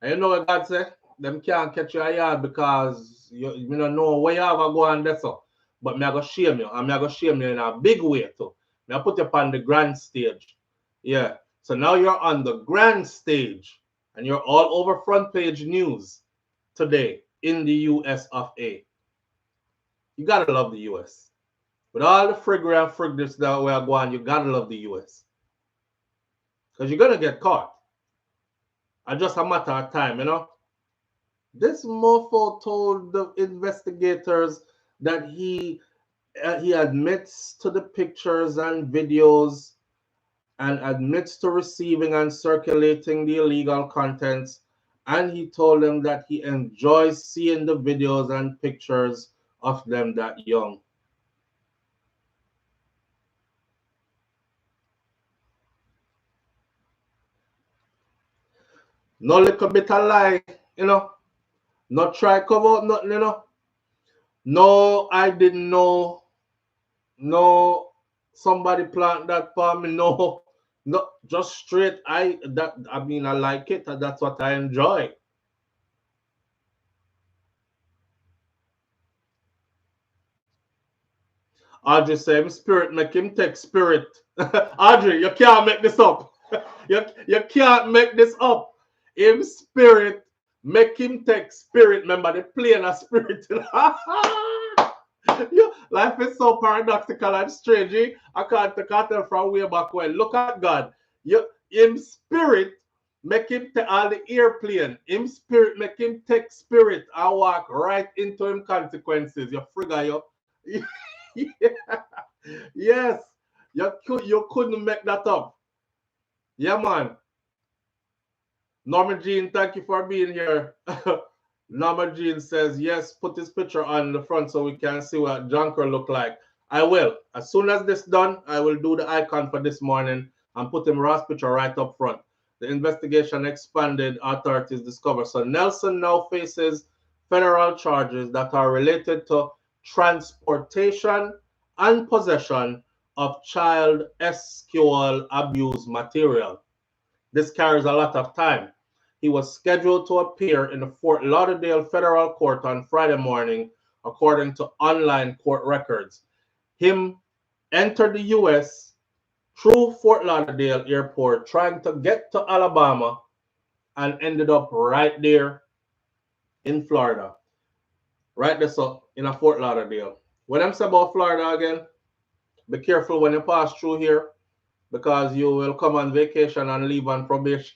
And you know what God said? Them can't catch you a yard because you don't know where you have to go and that's all. But me I go shame you. And me I go shame you in a big way too. Me I put you up on the grand stage. Yeah. So now you're on the grand stage and you're all over front page news today in the US of A. You gotta love the US. With all the friggery and friggers that we are going, you gotta love the US. Because you're gonna get caught. It's just a matter of time, you know. This mofo told the investigators that he admits to the pictures and videos and admits to receiving and circulating the illegal contents. And he told them that he enjoys seeing the videos and pictures of them that young. No little bit of lie, you know. Not try cover up nothing, you know. No, I didn't know. No, somebody plant that for me. No, no, just straight. I mean I like it, and that's what I enjoy. Audrey said, spirit make him take spirit. Audrey, you can't make this up. you can't make this up. Him spirit make him take spirit. Remember, they playing a spirit. Life is so paradoxical and strange. I can't tell from way back when. Look at God. Him spirit make him take all the airplane. Him spirit make him take spirit and walk right into him consequences. You frigga you. Yeah. Yes. You couldn't make that up. Yeah, man. Norma Jean, thank you for being here. Norma Jean says, yes, put this picture on the front so we can see what Junker look like. I will. As soon as this done, I will do the icon for this morning and put him Ross picture right up front. The investigation expanded, authorities discover. So Nelson now faces federal charges that are related to transportation and possession of child sexual abuse material. This carries a lot of time. He was scheduled to appear in the Fort Lauderdale federal court on Friday morning, according to online court records. Him entered the U.S. through Fort Lauderdale airport, trying to get to Alabama, and ended up right there in Florida. Right there, so in a Fort Lauderdale. When I'm saying about Florida again, be careful when you pass through here, because you will come on vacation and leave on probation.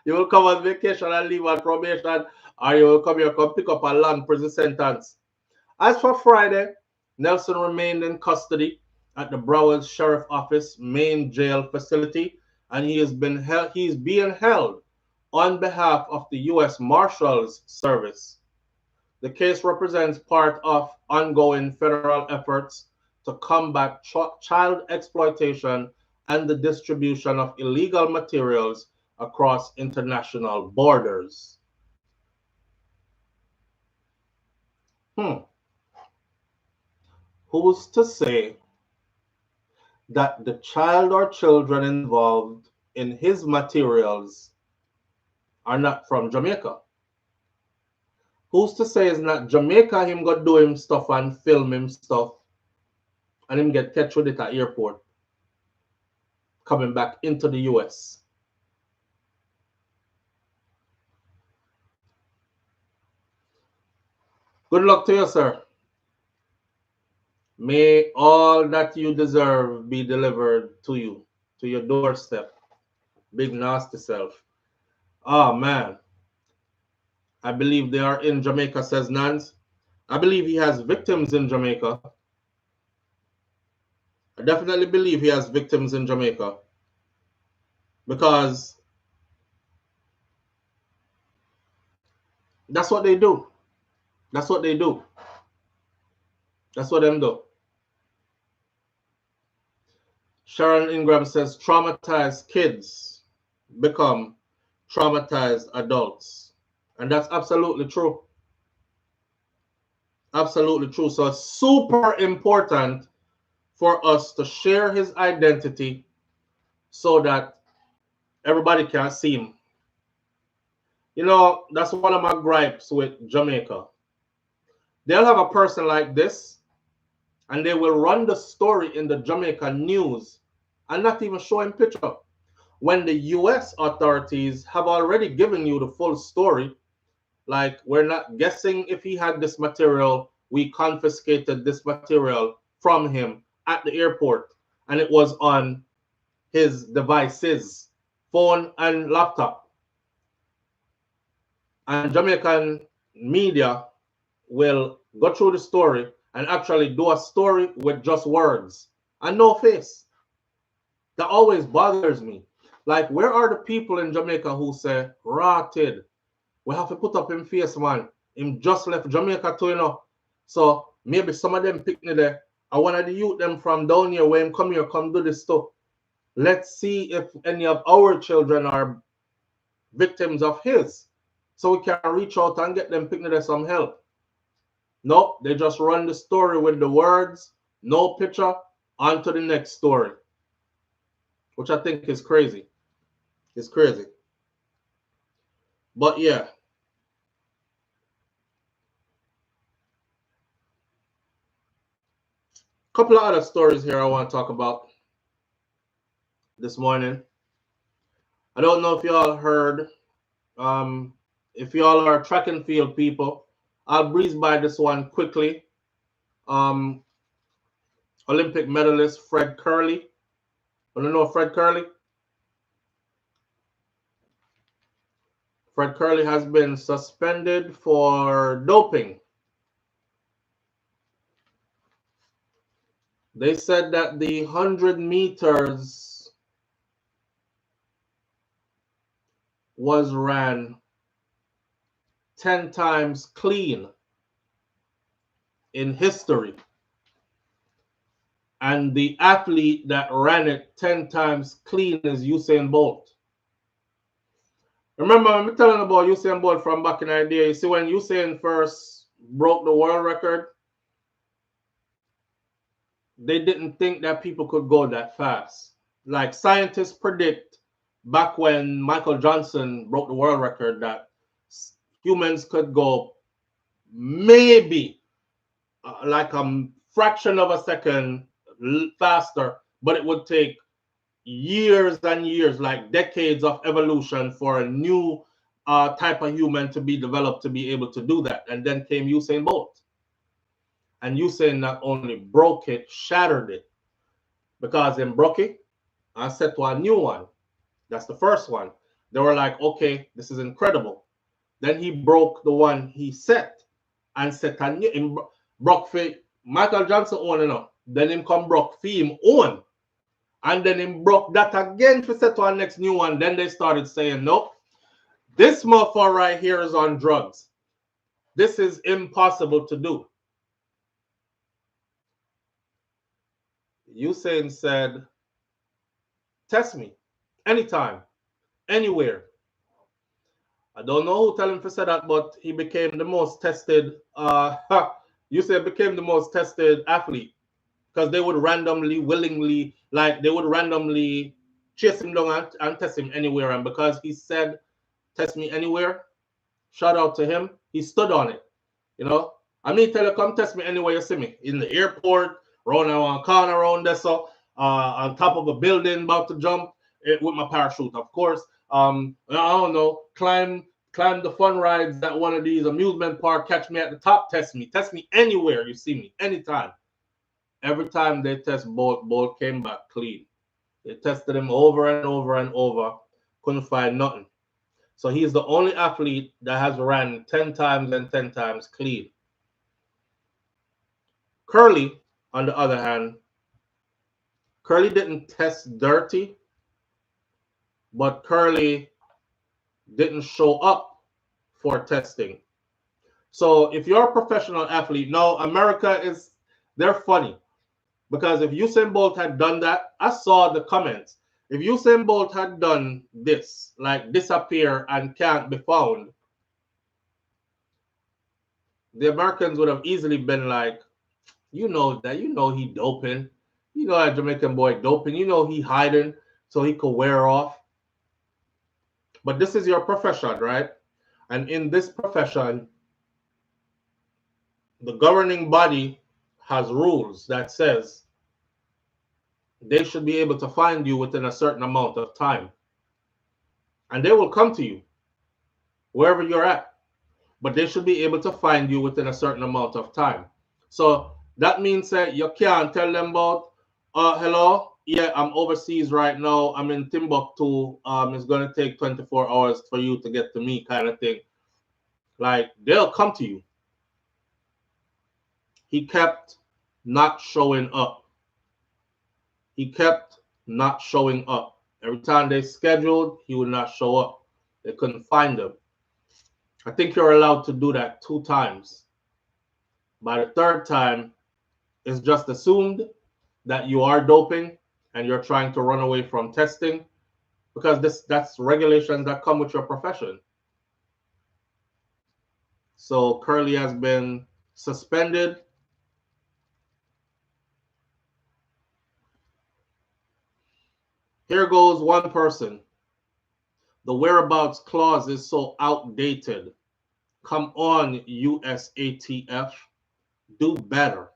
You will come on vacation and leave on probation, or you will come here, come pick up a long prison sentence. As for Friday, Nelson remained in custody at the Broward Sheriff Office main jail facility, and he's being held on behalf of the U.S. Marshals Service. The case represents part of ongoing federal efforts to combat child exploitation and the distribution of illegal materials across international borders. Who's to say that the child or children involved in his materials are not from Jamaica? Who's to say it's not Jamaica him go do him stuff and film him stuff and him get catch with it at airport coming back into the US? Good luck to you, sir. May all that you deserve be delivered to you, to your doorstep. Big nasty self. Oh, man. I believe they are in Jamaica, says Nance. I believe he has victims in Jamaica. I definitely believe he has victims in Jamaica. Because that's what they do. That's what they do. That's what them do. Sharon Ingram says traumatized kids become traumatized adults. And that's absolutely true. Absolutely true. So it's super important for us to share his identity so that everybody can see him. You know, that's one of my gripes with Jamaica. They'll have a person like this and they will run the story in the Jamaica news and not even show him picture. When the US authorities have already given you the full story, like we're not guessing if he had this material, we confiscated this material from him at the airport and it was on his devices, phone and laptop. And Jamaican media will go through the story and actually do a story with just words and no face. That always bothers me. Like, where are the people in Jamaica who say, rotted, we have to put up him face, man. Him just left Jamaica too, you know. So maybe some of them Pikni there. I wanted to youth them from down here where him come here, come do this stuff. Let's see if any of our children are victims of his. So we can reach out and get them Pikni there some help. No, they just run the story with the words, no picture, on to the next story. Which I think is crazy. It's crazy. But yeah. Couple of other stories here I want to talk about this morning. I don't know if y'all heard. If y'all are track and field people, I'll breeze by this one quickly. Olympic medalist Fred Curley. I don't know Fred Curley. Fred Curley has been suspended for doping. They said that the 100 meters was ran 10 times clean in history. And the athlete that ran it 10 times clean is Usain Bolt. Remember, I'm telling about Usain Bolt from back in the day. You see, when Usain first broke the world record, they didn't think that people could go that fast. Like scientists predict back when Michael Johnson broke the world record that humans could go maybe like a fraction of a second faster, but it would take years and years, like decades of evolution for a new type of human to be developed to be able to do that. And then came Usain Bolt. And Usain not only broke it, shattered it. Because in broke it, I set to a new one. That's the first one. They were like, okay, this is incredible. Then he broke the one he set and set a new. broke for Michael Johnson own enough. Then him come broke for him own. And then him broke that again for set to our next new one. Then they started saying, nope, this motherfucker right here is on drugs. This is impossible to do. Usain said, test me anytime, anywhere. I don't know who tell him to say that, but he became the most tested. Usain became the most tested athlete because they would randomly, willingly, like they would randomly chase him down and test him anywhere. And because he said, test me anywhere, shout out to him, he stood on it. You know, I mean, tell you, come test me anywhere you see me. In the airport, around a corner around there, so on top of a building, about to jump with my parachute, of course. I don't know, climb the fun rides at one of these amusement park, catch me at the top, test me anywhere you see me, anytime. Every time they test Bolt came back clean. They tested him over and over and over, couldn't find nothing. So he's the only athlete that has ran 10 times and 10 times clean. Curly, on the other hand, Curly didn't test dirty, but Curly didn't show up for testing. So if you're a professional athlete, now America they're funny. Because if Usain Bolt had done that, I saw the comments. If Usain Bolt had done this, like disappear and can't be found, the Americans would have easily been like, you know he doping. You know that Jamaican boy doping. You know he hiding so he could wear off. But this is your profession, right? And in this profession, the governing body has rules that says they should be able to find you within a certain amount of time. And they will come to you wherever you're at. But they should be able to find you within a certain amount of time. So that means that you can't tell them about, hello, yeah, I'm overseas right now. I'm in Timbuktu. It's going to take 24 hours for you to get to me, kind of thing. Like, they'll come to you. He kept not showing up. He kept not showing up. Every time they scheduled, he would not show up. They couldn't find him. I think you're allowed to do that 2 times. By the 3rd time, it's just assumed that you are doping and you're trying to run away from testing, because that's regulations that come with your profession. So Curly has been suspended. Here goes one person. The whereabouts clause is so outdated. Come on, USATF. Do better.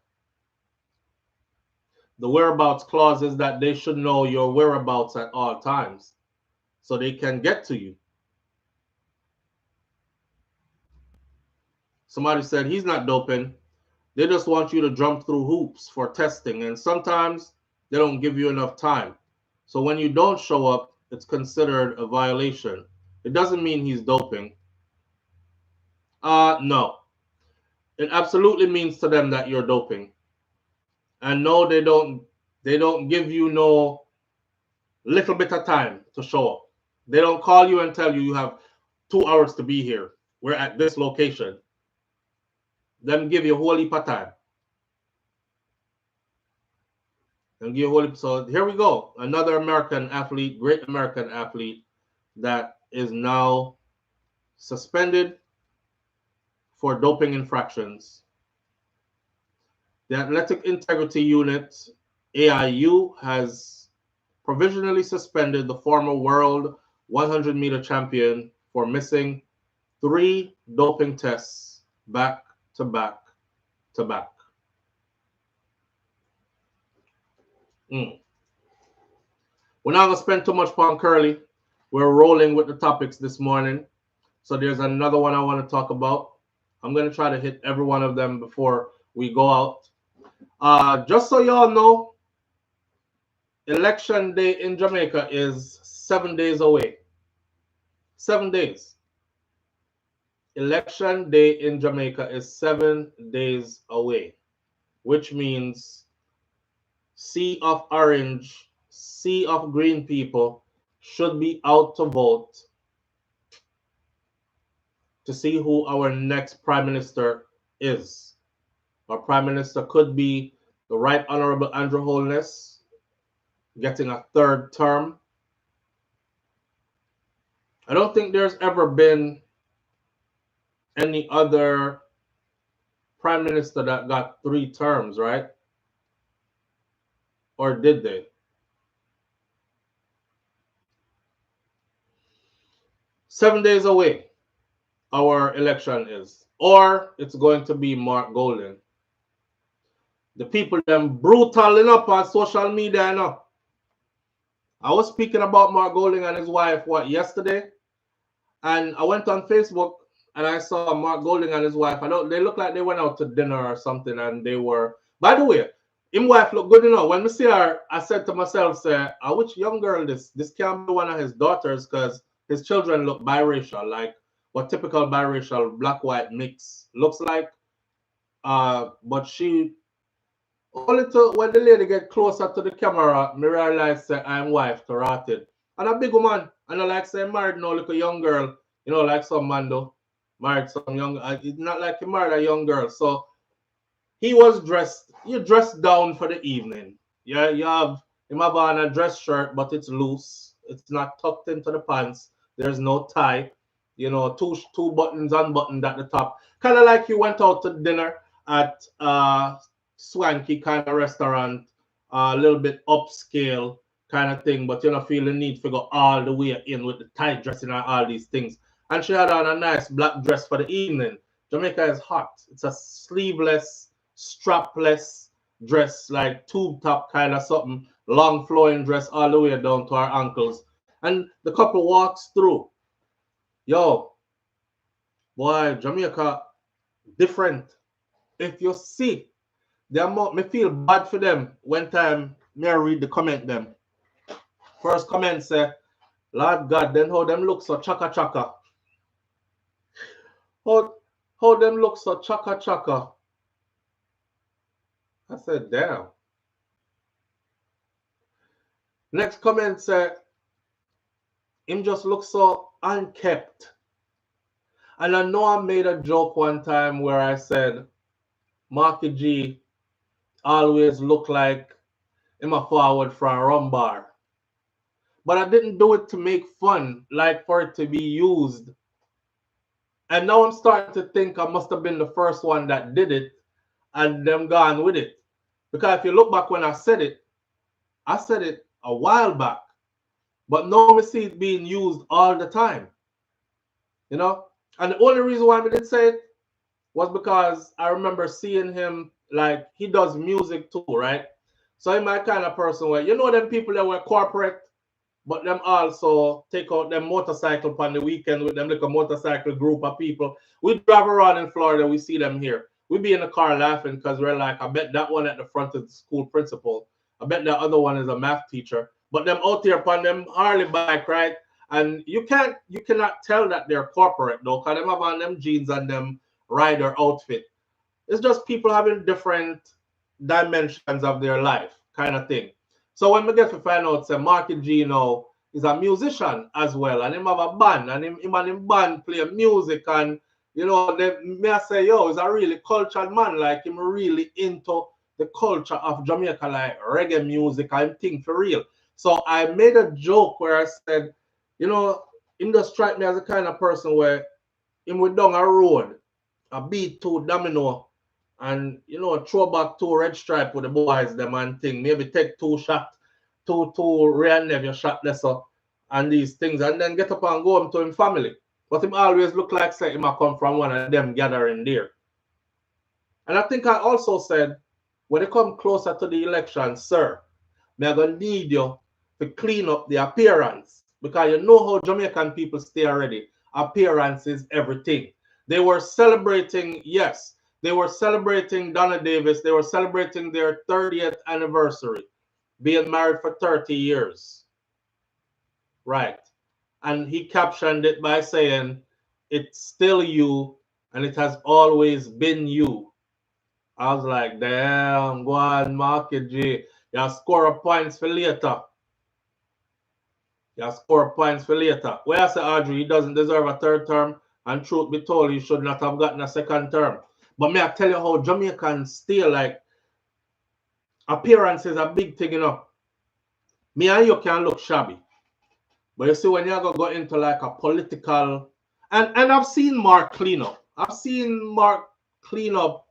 The whereabouts clause is that they should know your whereabouts at all times so they can get to you. Somebody said he's not doping. They just want you to jump through hoops for testing, and sometimes they don't give you enough time. So when you don't show up, it's considered a violation. It doesn't mean he's doping. No. It absolutely means to them that you're doping. And no, they don't give you no little bit of time to show up. They don't call you and tell you you have 2 hours to be here. We're at this location. Them give you a whole heap of time. So here we go. Another American athlete, great American athlete, that is now suspended for doping infractions. The Athletic Integrity Unit, AIU, has provisionally suspended the former world 100-meter champion for missing 3 doping tests back to back to back. We're not going to spend too much on Curly. We're rolling with the topics this morning. So there's another one I want to talk about. I'm going to try to hit every one of them before we go out. Just so y'all know, Election Day in Jamaica is 7 days away. 7 days. Election day in Jamaica is 7 days away, which means sea of orange, sea of green people should be out to vote to see who our next prime minister is. Our prime minister could be the Right Honorable Andrew Holness, getting a third term. I don't think there's ever been any other prime minister that got 3 terms, right? Or did they? 7 days away, our election is. Or it's going to be Mark Golding. The people them brutal enough on social media enough. I was speaking about Mark Golding and his wife yesterday, and I went on Facebook and I saw Mark Golding and his wife. They look like they went out to dinner or something, and they were. By the way, his wife look good enough. When I see her, I said to myself, "Say, which young girl this? This can't be one of his daughters, because his children look biracial, like what typical biracial black-white mix looks like." But she only to when the lady get closer to the camera, me realize say I'm wife to rotted. And a big woman, and I like say married no like a young girl, like some man do. Married some young, it's not like he married a young girl. So he was dressed, you dressed down for the evening. Yeah, you have him have on a dress shirt, but it's loose. It's not tucked into the pants. There's no tie. Two buttons unbuttoned at the top. Kind of like you went out to dinner at swanky kind of restaurant, a little bit upscale kind of thing, but you don't feel the need to go all the way in with the tight dressing and all these things. And she had on a nice black dress for the evening. Jamaica is hot. It's a sleeveless, strapless dress, like tube top kind of something, long flowing dress all the way down to her ankles. And the couple walks through. Yo, boy, Jamaica different. If you see the amount, me feel bad for them when time me I read the comment them. First comment say, Lord God, then how them look so chaka chaka. How them look so chaka chaka. I said, damn. Next comment say, him just looks so unkept. And I know I made a joke one time where I said, Marky G always look like him a forward for a rum bar. But I didn't do it to make fun, like for it to be used. And now I'm starting to think I must have been the first one that did it and them gone with it. Because if you look back when I said it a while back. But now I see it being used all the time. And the only reason why I didn't say it was because I remember seeing him, like, he does music too, right? So he's my kind of person where, them people that were corporate, but them also take out them motorcycle on the weekend with them like a motorcycle group of people. We drive around in Florida, we see them here. We be in the car laughing because we're like, I bet that one at the front is the school principal. I bet that other one is a math teacher. But them out there upon them Harley bike, right? And you cannot tell that they're corporate though, because them have on them jeans and them rider outfit. It's just people having different dimensions of their life kind of thing. So when we get to find out, say Marky G is a musician as well, and him have a band, and him and him band play music, and they may say, yo, he's a really cultured man, like him really into the culture of Jamaica, like reggae music, and think for real. So I made a joke where I said, him just strike me as the kind of person where him would down a road, a beat to domino, and throw back 2 red stripe with the boys them and thing. Maybe take 2 shots, two real nephew shot lesser and these things, and then get up and go home to him family. But him always look like say him a come from one of them gathering there. And I think I also said, when it come closer to the election, sir, me are gonna need you to clean up the appearance, because you know how Jamaican people stay already. Appearance is everything. They were celebrating, yes, they were celebrating Donna Davis. They were celebrating their 30th anniversary, being married for 30 years. Right. And he captioned it by saying, it's still you, and it has always been you. I was like, damn, go on, Market G. You score a points for later. You score points for later. Where I say Audrey, he doesn't deserve a third term, and truth be told, he should not have gotten a second term. But may I tell you how Jamaicans still like appearance is a big thing, you know. Me and you can look shabby. But you see, when you go into like a political, and I've seen Mark clean up. I've seen Mark clean up,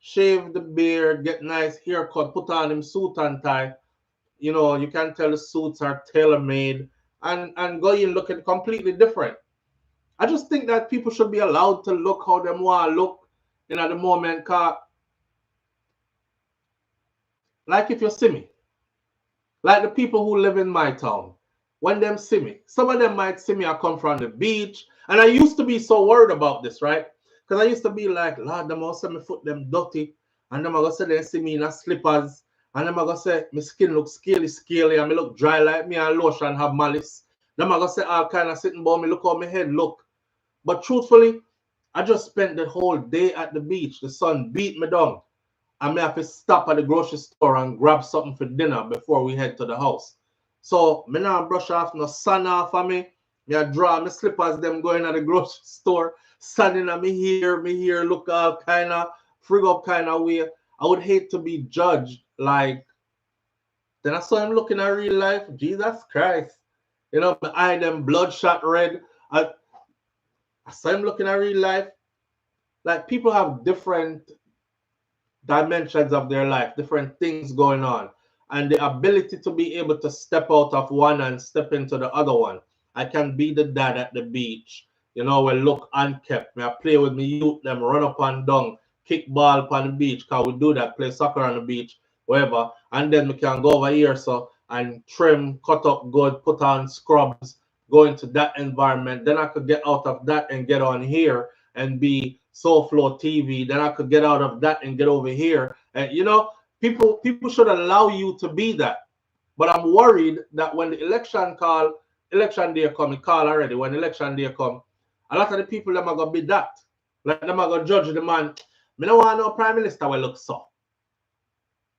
shave the beard, get nice haircut, put on him suit and tie. You know, you can tell the suits are tailor-made and go in looking completely different. I just think that people should be allowed to look how they want to look in at the moment. Cause like if you see me, like the people who live in my town, when them see me, some of them might see me, I come from the beach. And I used to be so worried about this, right? Because I used to be like, Lord, them all say my foot them dirty. And them I go say they see me in a slippers. And them I go say my skin look scaly, and me look dry like me and lotion have malice. Them I go say all kind of sitting by me, look how my head look. But truthfully, I just spent the whole day at the beach. The sun beat me down. I may have to stop at the grocery store and grab something for dinner before we head to the house. So me now brush off no sun off of me. Me I draw my slippers them going at the grocery store, standing at me hair look all kind of frig up kind of way. I would hate to be judged like. Then I saw him looking at real life. Jesus Christ. You know, my eye them bloodshot red. I saw him looking at real life. Like people have different dimensions of their life, different things going on. And the ability to be able to step out of one and step into the other one. I can be the dad at the beach. You know, we look unkept. I play with me youth, them run up and down, kick ball upon the beach, because we do that, play soccer on the beach, whatever. And then we can go over here so and trim, cut up good, put on scrubs, go into that environment. Then I could get out of that and get on here and be SouFLoTV. Then I could get out of that and get over here. And you know, people should allow you to be that. But I'm worried that when the election day come, it call already. When election day come, a lot of the people them are gonna be that. Like them are gonna judge the man. Me no want no prime minister will look so.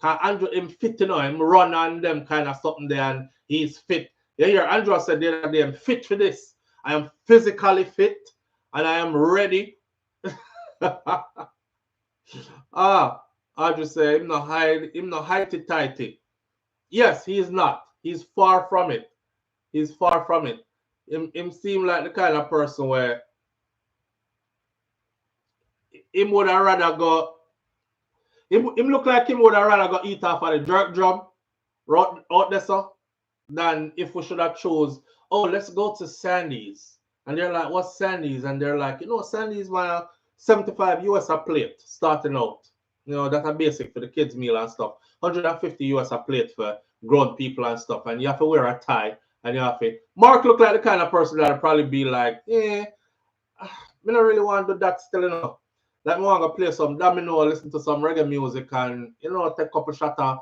Cause Andrew him fit, you know, him run on them kind of something there and he's fit. You hear Andrew said the other day, I'm fit for this. I am physically fit and I am ready. I just say him no hidey tighty. Yes, he is not. He's far from it. He's far from it. Him seem like the kind of person where him would have rather go. Him look like him would have rather go eat off of the jerk drum out there, so, than if we should have chose, oh, let's go to Sandy's. And they're like, what's Sandy's? And they're like, you know, Sandy's my 75 US a plate starting out. You know, that's a basic for the kids' meal and stuff. 150 US a plate for grown people and stuff. And you have to wear a tie. And you have to. Mark look like the kind of person that would probably be like, I don't really want to do that still, you know. Like, I want to play some domino, listen to some reggae music, and, you know, take a couple shots of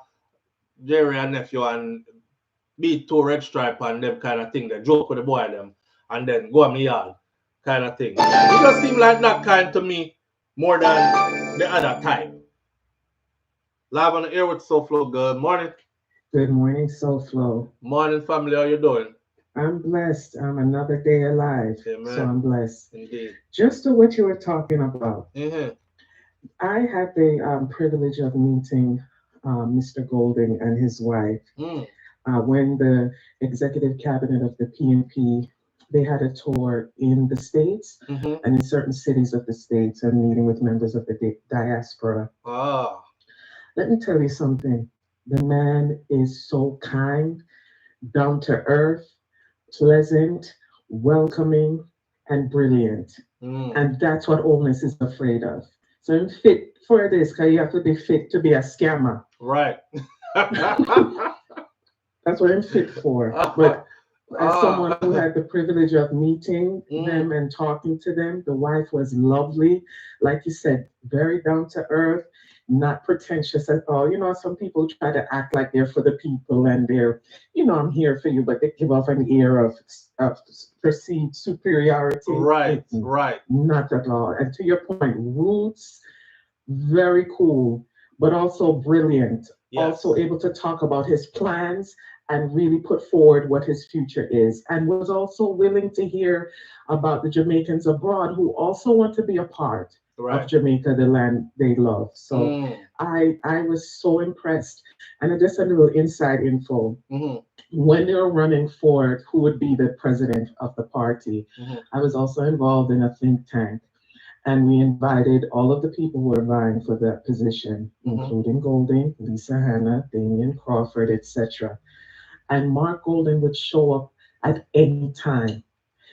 Jerry and nephew and beat two red stripe and them kind of thing. They joke with the boy them and then go on me yard kind of thing. It just seem like that kind to me more than the other type. Live on the air with SouFLo. Good morning. Good morning, SouFLo. Morning, family. How you doing? I'm blessed. I'm another day alive. Amen. So I'm blessed. Indeed. Just to what you were talking about. Mm-hmm. I had the privilege of meeting Mr. Golding and his wife when the executive cabinet of the PNP, they had a tour in the States and in certain cities of the States and meeting with members of the diaspora. Let me tell you something. The man is so kind, down to earth, pleasant, welcoming, and brilliant. And that's what Oldness is afraid of. So I'm fit for this because you have to be fit to be a scammer. Right. That's what I'm fit for. But as someone who had the privilege of meeting them and talking to them, the wife was lovely. Like you said, very down to earth. not pretentious at all. You know, some people try to act like they're for the people and they're, you know, I'm here for you, but they give off an air of perceived superiority. Right, right. Not at all. And to your point, roots, very cool, but also brilliant. Yes. Also able to talk about his plans and really put forward what his future is, and was also willing to hear about the Jamaicans abroad who also want to be a part of Jamaica, the land they love. So I was so impressed. And just a little inside info. When they were running for who would be the president of the party, I was also involved in a think tank. And we invited all of the people who were vying for that position, including Golding, Lisa Hanna, Damian Crawford, etc. And Mark Golding would show up at any time,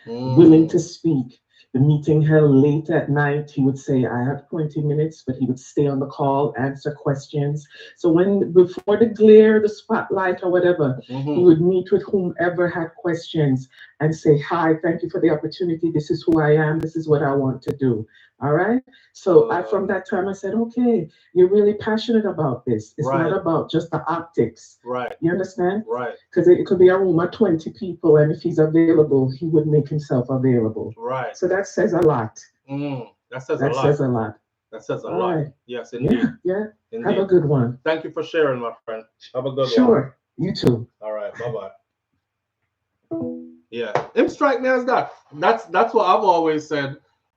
willing to speak. The meeting held late at night. He would say, I have 20 minutes, but he would stay on the call, answer questions. So before the glare, the spotlight or whatever, he would meet with whomever had questions and say, hi, thank you for the opportunity. This is who I am. This is what I want to do. All right. So from that time, I said, okay, you're really passionate about this. It's not about just the optics. Right. You understand? Right. Because it could be a room of 20 people, and if he's available, he would make himself available. Right. So that says a lot. That says a lot. That says a lot. That says a lot. Right. Yes, indeed. Yeah. Indeed. Have a good one. Thank you for sharing, my friend. Have a good one. Sure. You too. All right. Bye-bye. Yeah. Him strike me as that. That's what I've always said.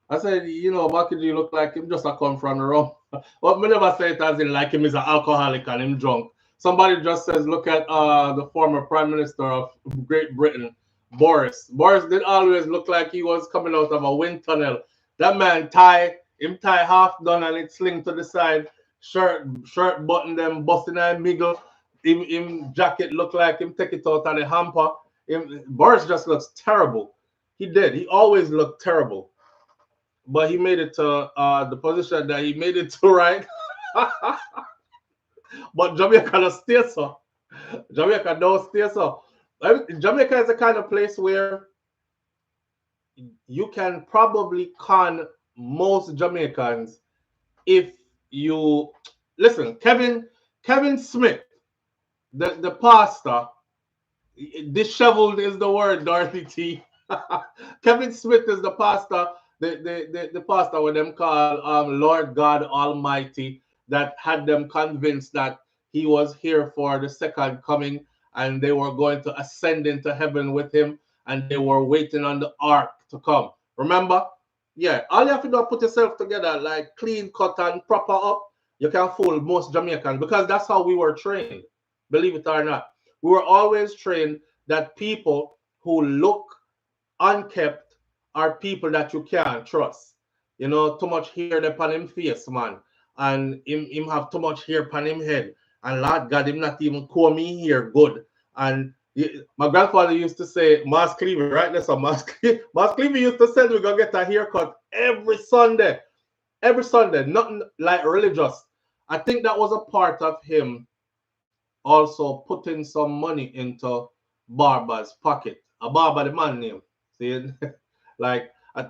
I said, you know, Bakiji look like him just a come from the rum. But me never say it as in like him is an alcoholic and him drunk. Somebody just says, look at the former Prime Minister of Great Britain, Boris. Boris did always look like he was coming out of a wind tunnel. That man tie half done and it sling to the side, shirt button them, busting and middle. Him jacket look like him take it out of the hamper. Boris just looks terrible. He did. He always looked terrible. But he made it to the position that he made it to, right? But Jamaica don't stay so. Jamaica don't stay so. Jamaica is the kind of place where you can probably con most Jamaicans if you listen. Kevin Smith, the pastor, disheveled is the word, Dorothy T. Kevin Smith is the pastor. The pastor what them call Lord God Almighty, that had them convinced that he was here for the second coming and they were going to ascend into heaven with him and they were waiting on the ark to come. Remember? Yeah, all you have to do is put yourself together like clean cut and proper up. You can fool most Jamaicans because that's how we were trained. Believe it or not. We were always trained that people who look unkept are people that you can't trust. You know, too much hair upon him face, man. And him have too much hair upon him head. And Lord God, him not even comb me hair good. And my grandfather used to say, Mas Cleavy, right? That's a Mas Cleavy used to say we're going to get a haircut every Sunday. Every Sunday. Nothing like religious. I think that was a part of him also putting some money into Barber's pocket. A Barber, the man name. See? Like, I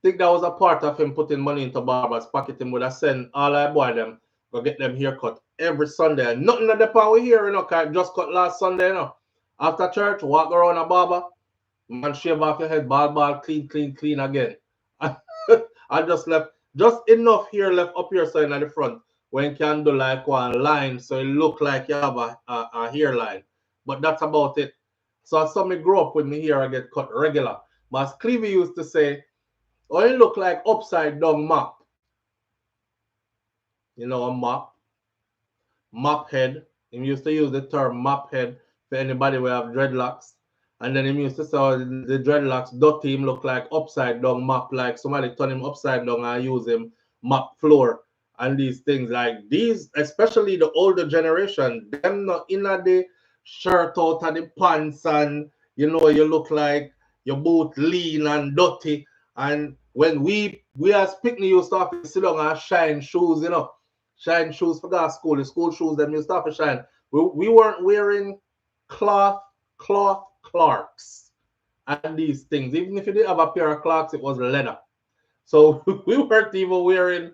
think that was a part of him putting money into Barber's pocket. Him would have sent all I boy them go get them haircut every Sunday. And nothing of the power we hear, you know, cause just cut last Sunday, you know. After church, walk around a barber, man, shave off your head, bald, clean again. I just left just enough hair left up here so in the front when you can do like one line so it look like you have a hairline. But that's about it. So as some me grow up with me here, I get cut regular. But as Cleavy used to say, oh, it look like upside down map. You know, a map head. He used to use the term map head for anybody who have dreadlocks. And then he used to say the dreadlocks dirty him look like upside down map, like somebody turn him upside down and use him map floor and these things like these, especially the older generation, them not in a the shirt out of the pants and you know you look like your boot lean and dirty. And when we as Pikni used to have to sit down and shine shoes, you know, shine shoes for that school, the school shoes them used to have to shine. We weren't wearing cloth Clarks and these things. Even if you didn't have a pair of Clarks, it was leather. So we weren't even wearing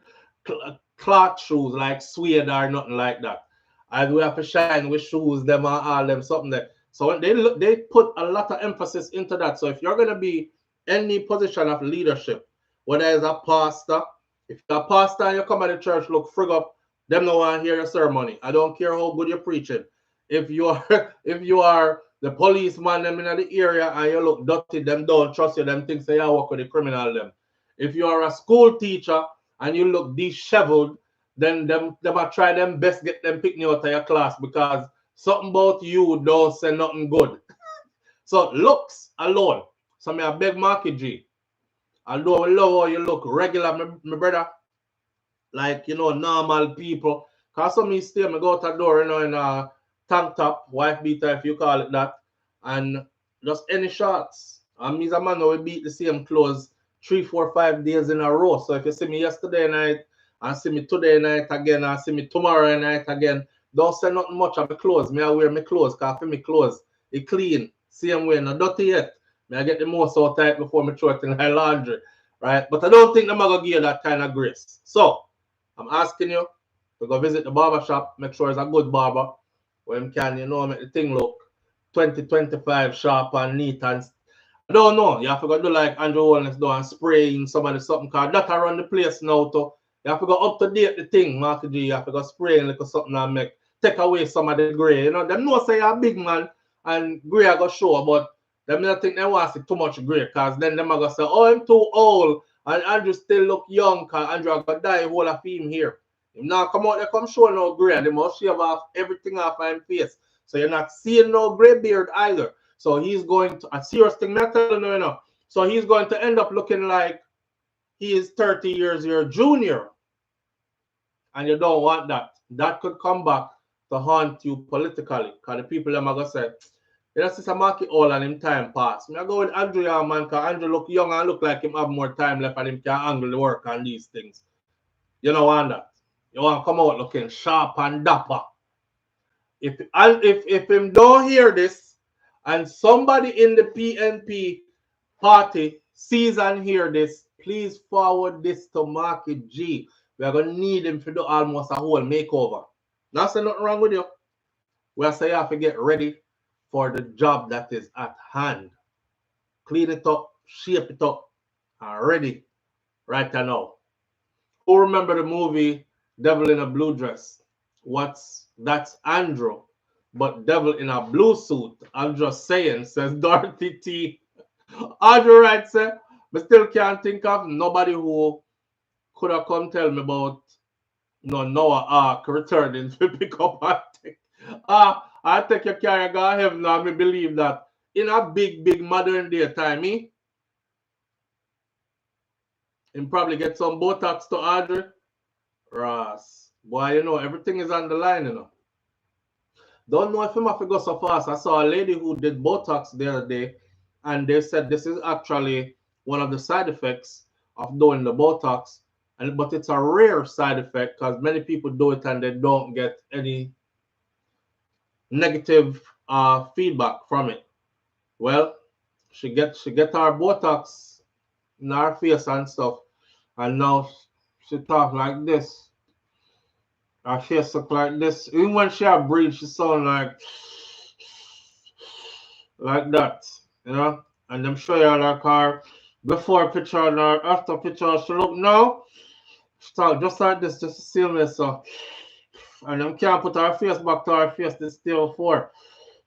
cloth shoes like suede or nothing like that. And we have to shine with shoes, them and all them something there. So they put a lot of emphasis into that. So if you're gonna be any position of leadership, whether it's a pastor, if you're a pastor and you come to the church, look frig up, them no want to hear your sermon. I don't care how good you're preaching. If you are if you are the policeman them in the area and you look dirty, them don't trust you, them think say you work with the criminal them. If you are a school teacher and you look disheveled, then them are try them best get them Pikni out of your class because something about you don't say nothing good. So looks alone. So me I beg Marky G. Although I love how you look regular, my brother, like normal people. Cause some me stay, me go out the door, in a tank top, wife beater if you call it that, and just any shots. And me's a man who will beat the same clothes 3, 4, 5 days in a row. So if you see me yesterday night, and see me today night again, and see me tomorrow night again, don't say nothing much of my clothes. Me I wear my clothes, cause for me clothes, it clean, same way, not dirty yet. Me I get the most out tight before me throw it in my laundry, right? But I don't think I'm gonna give you that kind of grace. So I'm asking you to go visit the barber shop, make sure it's a good barber, where you can, make the thing look 20-25 sharp and neat. And I don't know, you have to go do like Andrew Holness do and spraying somebody something, cause that around the place now too. You have to go up to date the thing, Marky G. You have to go spraying like something and take away some of the gray. Them know say you're a big man and gray I go show, but them don't think they want to see too much gray, cause then them are gonna say, oh, I'm too old. And Andrew still look young, because Andrew are going to die whole of him here. Him now come out there, come show no gray. They must shave off everything off his face. So you're not seeing no gray beard either. So he's going to, a serious thing, not telling you, So he's going to end up looking like he is 30 years your junior. And you don't want that. That could come back to haunt you politically. Because the people them are going to say, it's a market all and him time pass. I go with Andrew, man, because Andrew look young and look like him have more time left and him can angle the work on these things. You don't want that. You want to come out looking sharp and dapper. If him don't hear this and somebody in the PNP party sees and hear this, please forward this to Marky G. We are going to need him to do almost a whole makeover. Not saying nothing wrong with you. We are saying you have to get ready for the job that is at hand. Clean it up, shape it up, and ready right now. Who remember the movie Devil in a Blue Dress? That's Andrew, but Devil in a Blue Suit. I'm just saying, says Dorothy T. Andrew right, sir. But still can't think of nobody who could have come tell me about Noah Ark returning to pick up and take. I take your carrier go heaven now. Me believe that in a big modern day time, him probably get some Botox to Audrey. Ross. Boy, everything is on the line, Don't know if him have to go so fast. I saw a lady who did Botox the other day, and they said this is actually one of the side effects of doing the Botox. But it's a rare side effect because many people do it and they don't get any negative feedback from it. Well, she get her Botox in her face and stuff, and now she talk like this. Her face look like this. Even when she breathe, she sound like that, And them show you like her before picture and her after picture. She look now. She talk just like this, just to see me so. And them can't put her face back to her face this still before.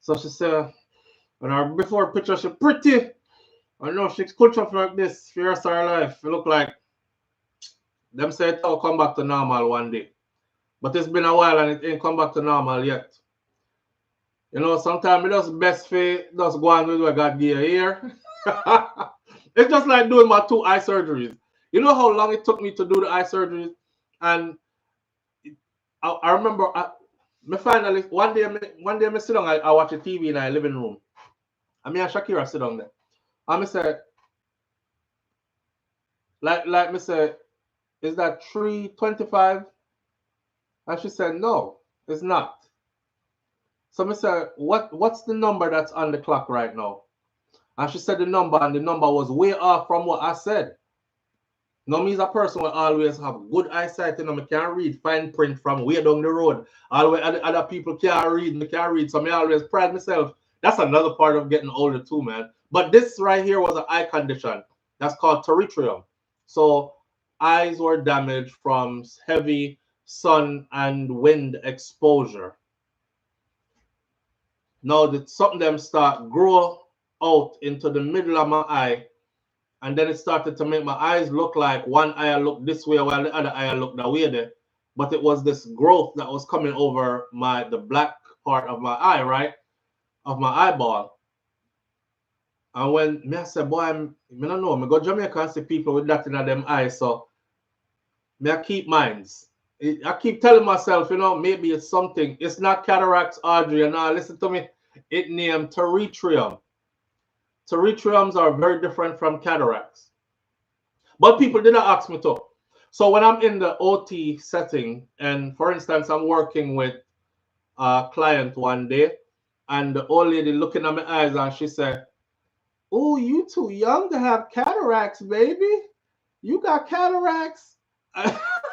So she said, and her before picture she pretty. I know she's could up like this for the rest of her life. It look like them say it'll come back to normal one day. But it's been a while and it ain't come back to normal yet. Sometimes it just best for just go on with what God give you here. It's just like doing my 2 eye surgeries. You know how long it took me to do the eye surgeries? And I remember me finally one day I sit down, I watch a TV in our living room. And me and Shakira sit down there. And I said, like me say, is that 3:25? And she said, no, it's not. So I said, what's the number that's on the clock right now? And she said the number, and the number was way off from what I said. Now, me is a person who always have good eyesight, you know, I can't read fine print from way down the road. Always other people can't read, me can't read. So I always pride myself. That's another part of getting older too, man. But this right here was an eye condition. That's called pterygium. So eyes were damaged from heavy sun and wind exposure. Now something them start grow out into the middle of my eye. And then it started to make my eyes look like one eye looked this way while the other eye looked that way there. But it was this growth that was coming over the black part of my eye, right? Of my eyeball. And when me I said, boy, I don't know, I go Jamaica and see people with that in them eyes. So me I keep minds. I keep telling myself, you know, maybe it's something. It's not cataracts, Audrey. And now listen to me. It named pterygium. Pterygiums are very different from cataracts. But people didn't ask me to. So when I'm in the OT setting, and for instance, I'm working with a client one day, and the old lady looking at my eyes and she said, "Oh, you too young to have cataracts, baby. You got cataracts."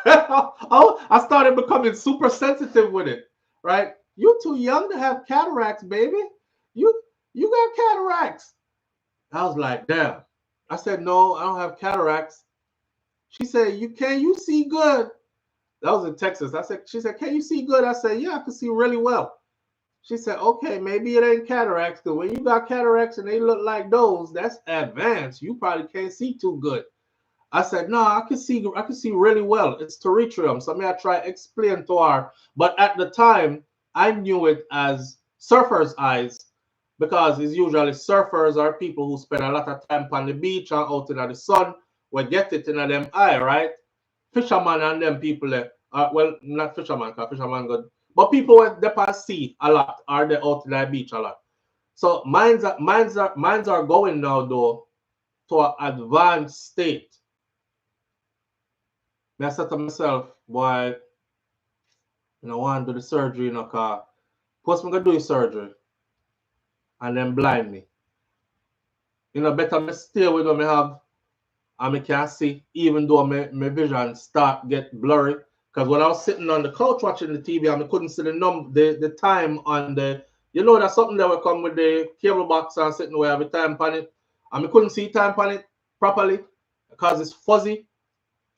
Oh, I started becoming super sensitive with it, right? You too young to have cataracts, baby. You got cataracts. I was like, damn. I said, no, I don't have cataracts. She said, can you see good? That was in Texas. She said, can you see good? I said, yeah, I can see really well. She said, okay, maybe it ain't cataracts, because when you got cataracts and they look like those, that's advanced. You probably can't see too good. I said, no, I can see really well. It's pterygium. So I try to explain to her. But at the time, I knew it as surfer's eyes, because it's usually surfers are people who spend a lot of time on the beach and out in the sun. We get it in them eye, right? Fishermen and them people there. Well, not fishermen, because fishermen good. But people who they sea a lot, are they out in the beach a lot. So mine's are going now though to an advanced state. I said to myself, boy, you know, I want to do the surgery, you know, because first I'm going to do the surgery and then blind me. You know, better me stay with what I have and I can see, even though my vision start get blurry. Because when I was sitting on the couch watching the TV, I couldn't see the time on the, you know, that's something that will come with the cable box and sitting where I have a time on it. And I couldn't see time on it properly because it's fuzzy.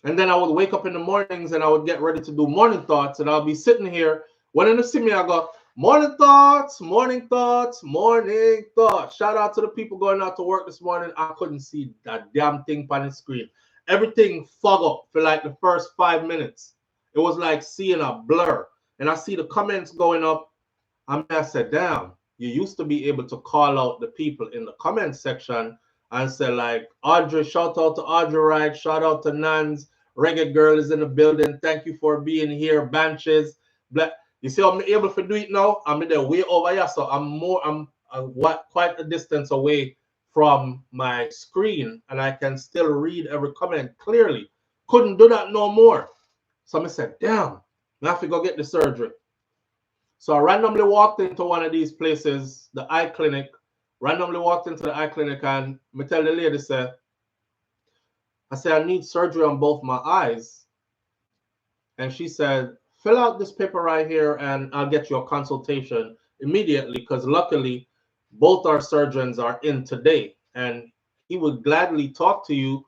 And then I would wake up in the mornings and I would get ready to do morning thoughts. And I'll be sitting here. When you see me, I go, morning thoughts, morning thoughts, morning thoughts. Shout out to the people going out to work this morning. I couldn't see that damn thing on the screen. Everything fog up for like the first 5 minutes. It was like seeing a blur. And I see the comments going up. I said, damn, you used to be able to call out the people in the comment section and say like, Audrey, shout out to Audrey Wright, shout out to Nans, Reggae Girl is in the building, thank you for being here, Benches. You see I'm able to do it now? I'm in the way over here, so I'm quite a distance away from my screen, and I can still read every comment clearly. Couldn't do that no more. So I said, damn, I have to go get the surgery. So I randomly walked into one of these places, the eye clinic, randomly walked into the eye clinic, and I tell the lady, I said, I need surgery on both my eyes. And she said, fill out this paper right here and I'll get you a consultation immediately, because luckily both our surgeons are in today and he would gladly talk to you,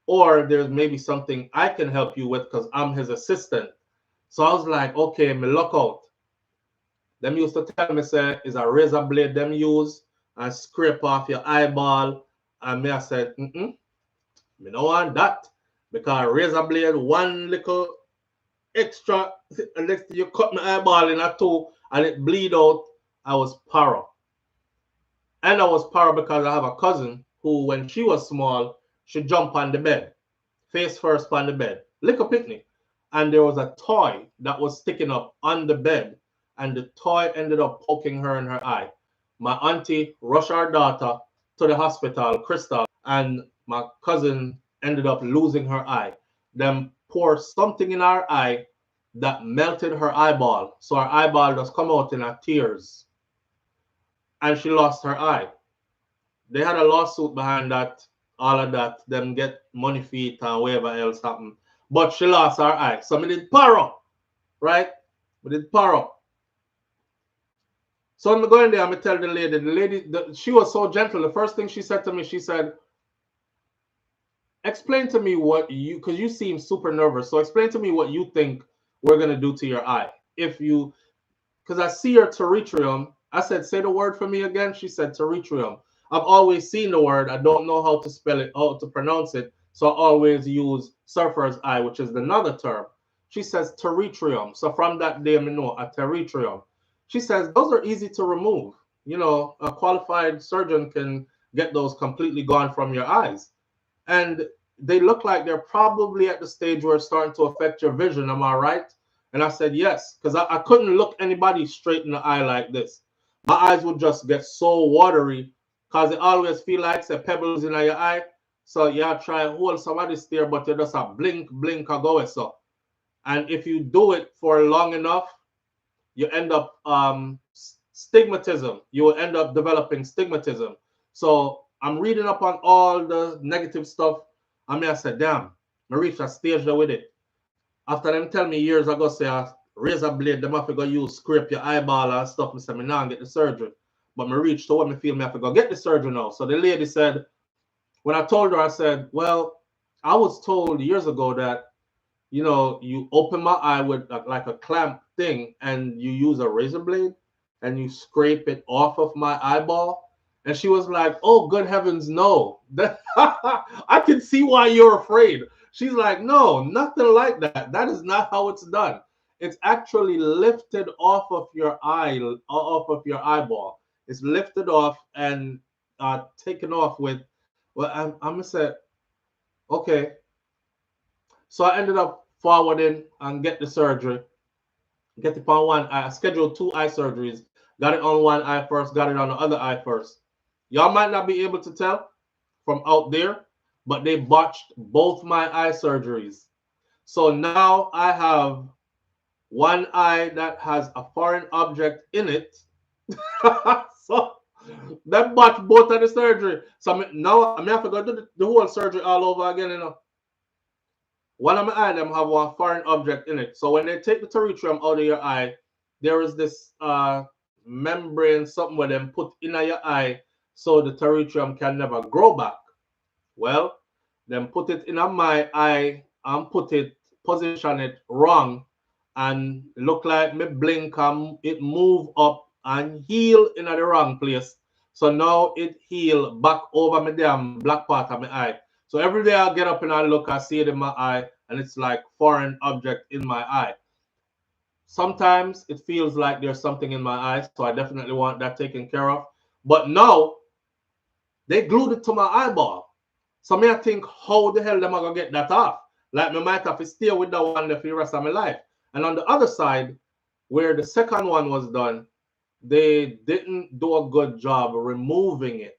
or there's maybe something I can help you with because I'm his assistant. So I was like, okay, me look out. Them used to tell me, say, is a razor blade them use and scrape off your eyeball. And me I said, me don't want that, because razor blade, one little extra, unless you cut my eyeball in a two and it bleed out, I was para. And I was para because I have a cousin who, when she was small, she jumped on the bed, face first on the bed, little Pikni. And there was a toy that was sticking up on the bed, and the toy ended up poking her in her eye. My auntie rushed our daughter to the hospital, Crystal, and my cousin ended up losing her eye. Them pour something in her eye that melted her eyeball. So her eyeball just come out in her tears. And she lost her eye. They had a lawsuit behind that. all of that, them get money feet and whatever else happened. But she lost her eye. So me did paro, right? We did paro. So I'm going there, I'm gonna tell the lady, she was so gentle. The first thing she said to me, she said, explain to me what you, because you seem super nervous. So explain to me what you think we're gonna do to your eye. If you, because I see your pterygium. I said, say the word for me again. She said pterygium. I've always seen the word. I don't know how to spell it, how to pronounce it. So I always use surfer's eye, which is another term. She says pterygium. So from that day, I know a pterygium. She says those are easy to remove. You know, a qualified surgeon can get those completely gone from your eyes. And they look like they're probably at the stage where it's starting to affect your vision. Am I right? And I said, yes, because I couldn't look anybody straight in the eye like this. My eyes would just get so watery because it always feel like say pebbles in your eye. So yeah, try and hold somebody stare, but you just a blink, blink, or go so. And if you do it for long enough, you end up stigmatism. You will end up developing stigmatism. So I'm reading up on all the negative stuff. I mean, I said, damn, I reached a stage there with it. After them tell me years ago, say a razor blade, them have to go use scrape your eyeball and stuff. I said, me now get the surgery. But me reached to what me feel me have to go get the surgery now. So the lady said, when I told her, I said, well, I was told years ago that, you know, you open my eye with like a clamp thing and you use a razor blade and you scrape it off of my eyeball. And she was like, oh, good heavens, no. I can see why you're afraid. She's like, no, nothing like that. That is not how it's done. It's actually lifted off of your eye, off of your eyeball. It's lifted off and taken off with, well, I'm going to say, okay. So I ended up forwarding and get the surgery. Get it on one eye. I scheduled 2 eye surgeries. Got it on one eye first, got it on the other eye first. Y'all might not be able to tell from out there, but they botched both my eye surgeries. So now I have one eye that has a foreign object in it. So that botched both of the surgery. So now I have to go do the whole surgery all over again, you know. One of my eye them have one foreign object in it. So when they take the pterygium out of your eye, there is this membrane, something where them put in your eye so the pterygium can never grow back. Well, them put it in my eye and position it wrong, and look like me blink and it move up and heal in the wrong place. So now it heal back over my damn black part of my eye. So every day I get up and I look, I see it in my eye, and it's like foreign object in my eye. Sometimes it feels like there's something in my eye, so I definitely want that taken care of. But now they glued it to my eyeball. So me I think, how the hell am I gonna get that off? Like me might have to stay with that one for the rest of my life. And on the other side, where the second one was done, they didn't do a good job removing it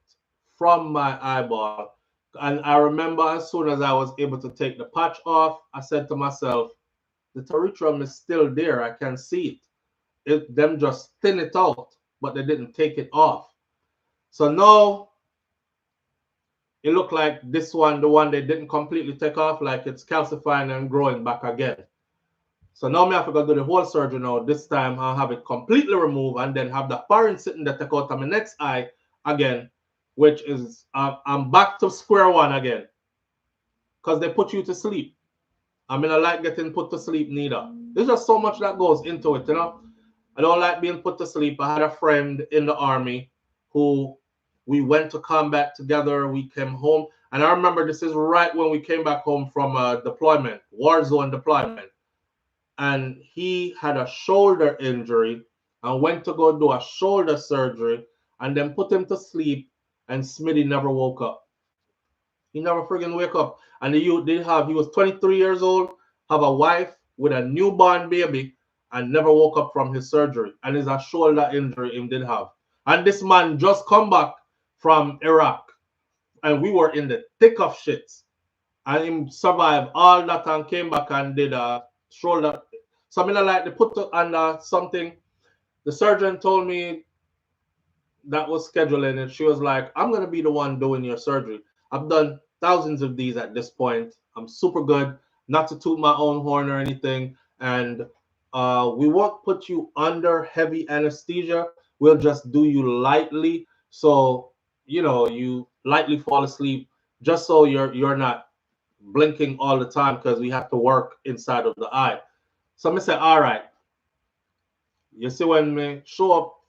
from my eyeball. And I remember as soon as I was able to take the patch off, I said to myself, the pterygium is still there. I can see it. Them just thin it out, but they didn't take it off. So now it looked like this one, the one they didn't completely take off, like it's calcifying and growing back again. So now I have to go do the whole surgery now. This time I'll have it completely removed and then have the foreign sitting that take out of my next eye again, which is I'm back to square one again, because they put you to sleep. I mean, I like getting put to sleep neither. There's just so much that goes into it, you know. I don't like being put to sleep. I had a friend in the army who we went to combat together. We came home, and I remember this is right when we came back home from a deployment, war zone deployment. And he had a shoulder injury and went to go do a shoulder surgery and then put him to sleep, and Smitty never woke up. He never friggin' wake up. And he was 23 years old, have a wife with a newborn baby, and never woke up from his surgery. And it's a shoulder injury he did have. And this man just come back from Iraq, and we were in the thick of shit. And he survived all that and came back and did a shoulder. Something like they put under something. The surgeon told me that was scheduling, and she was like, I'm going to be the one doing your surgery. I've done thousands of these at this point. I'm super good, not to toot my own horn or anything. And we won't put you under heavy anesthesia. We'll just do you lightly, so you lightly fall asleep, just so you're not blinking all the time, because we have to work inside of the eye. So I say, all right, you see, when me show up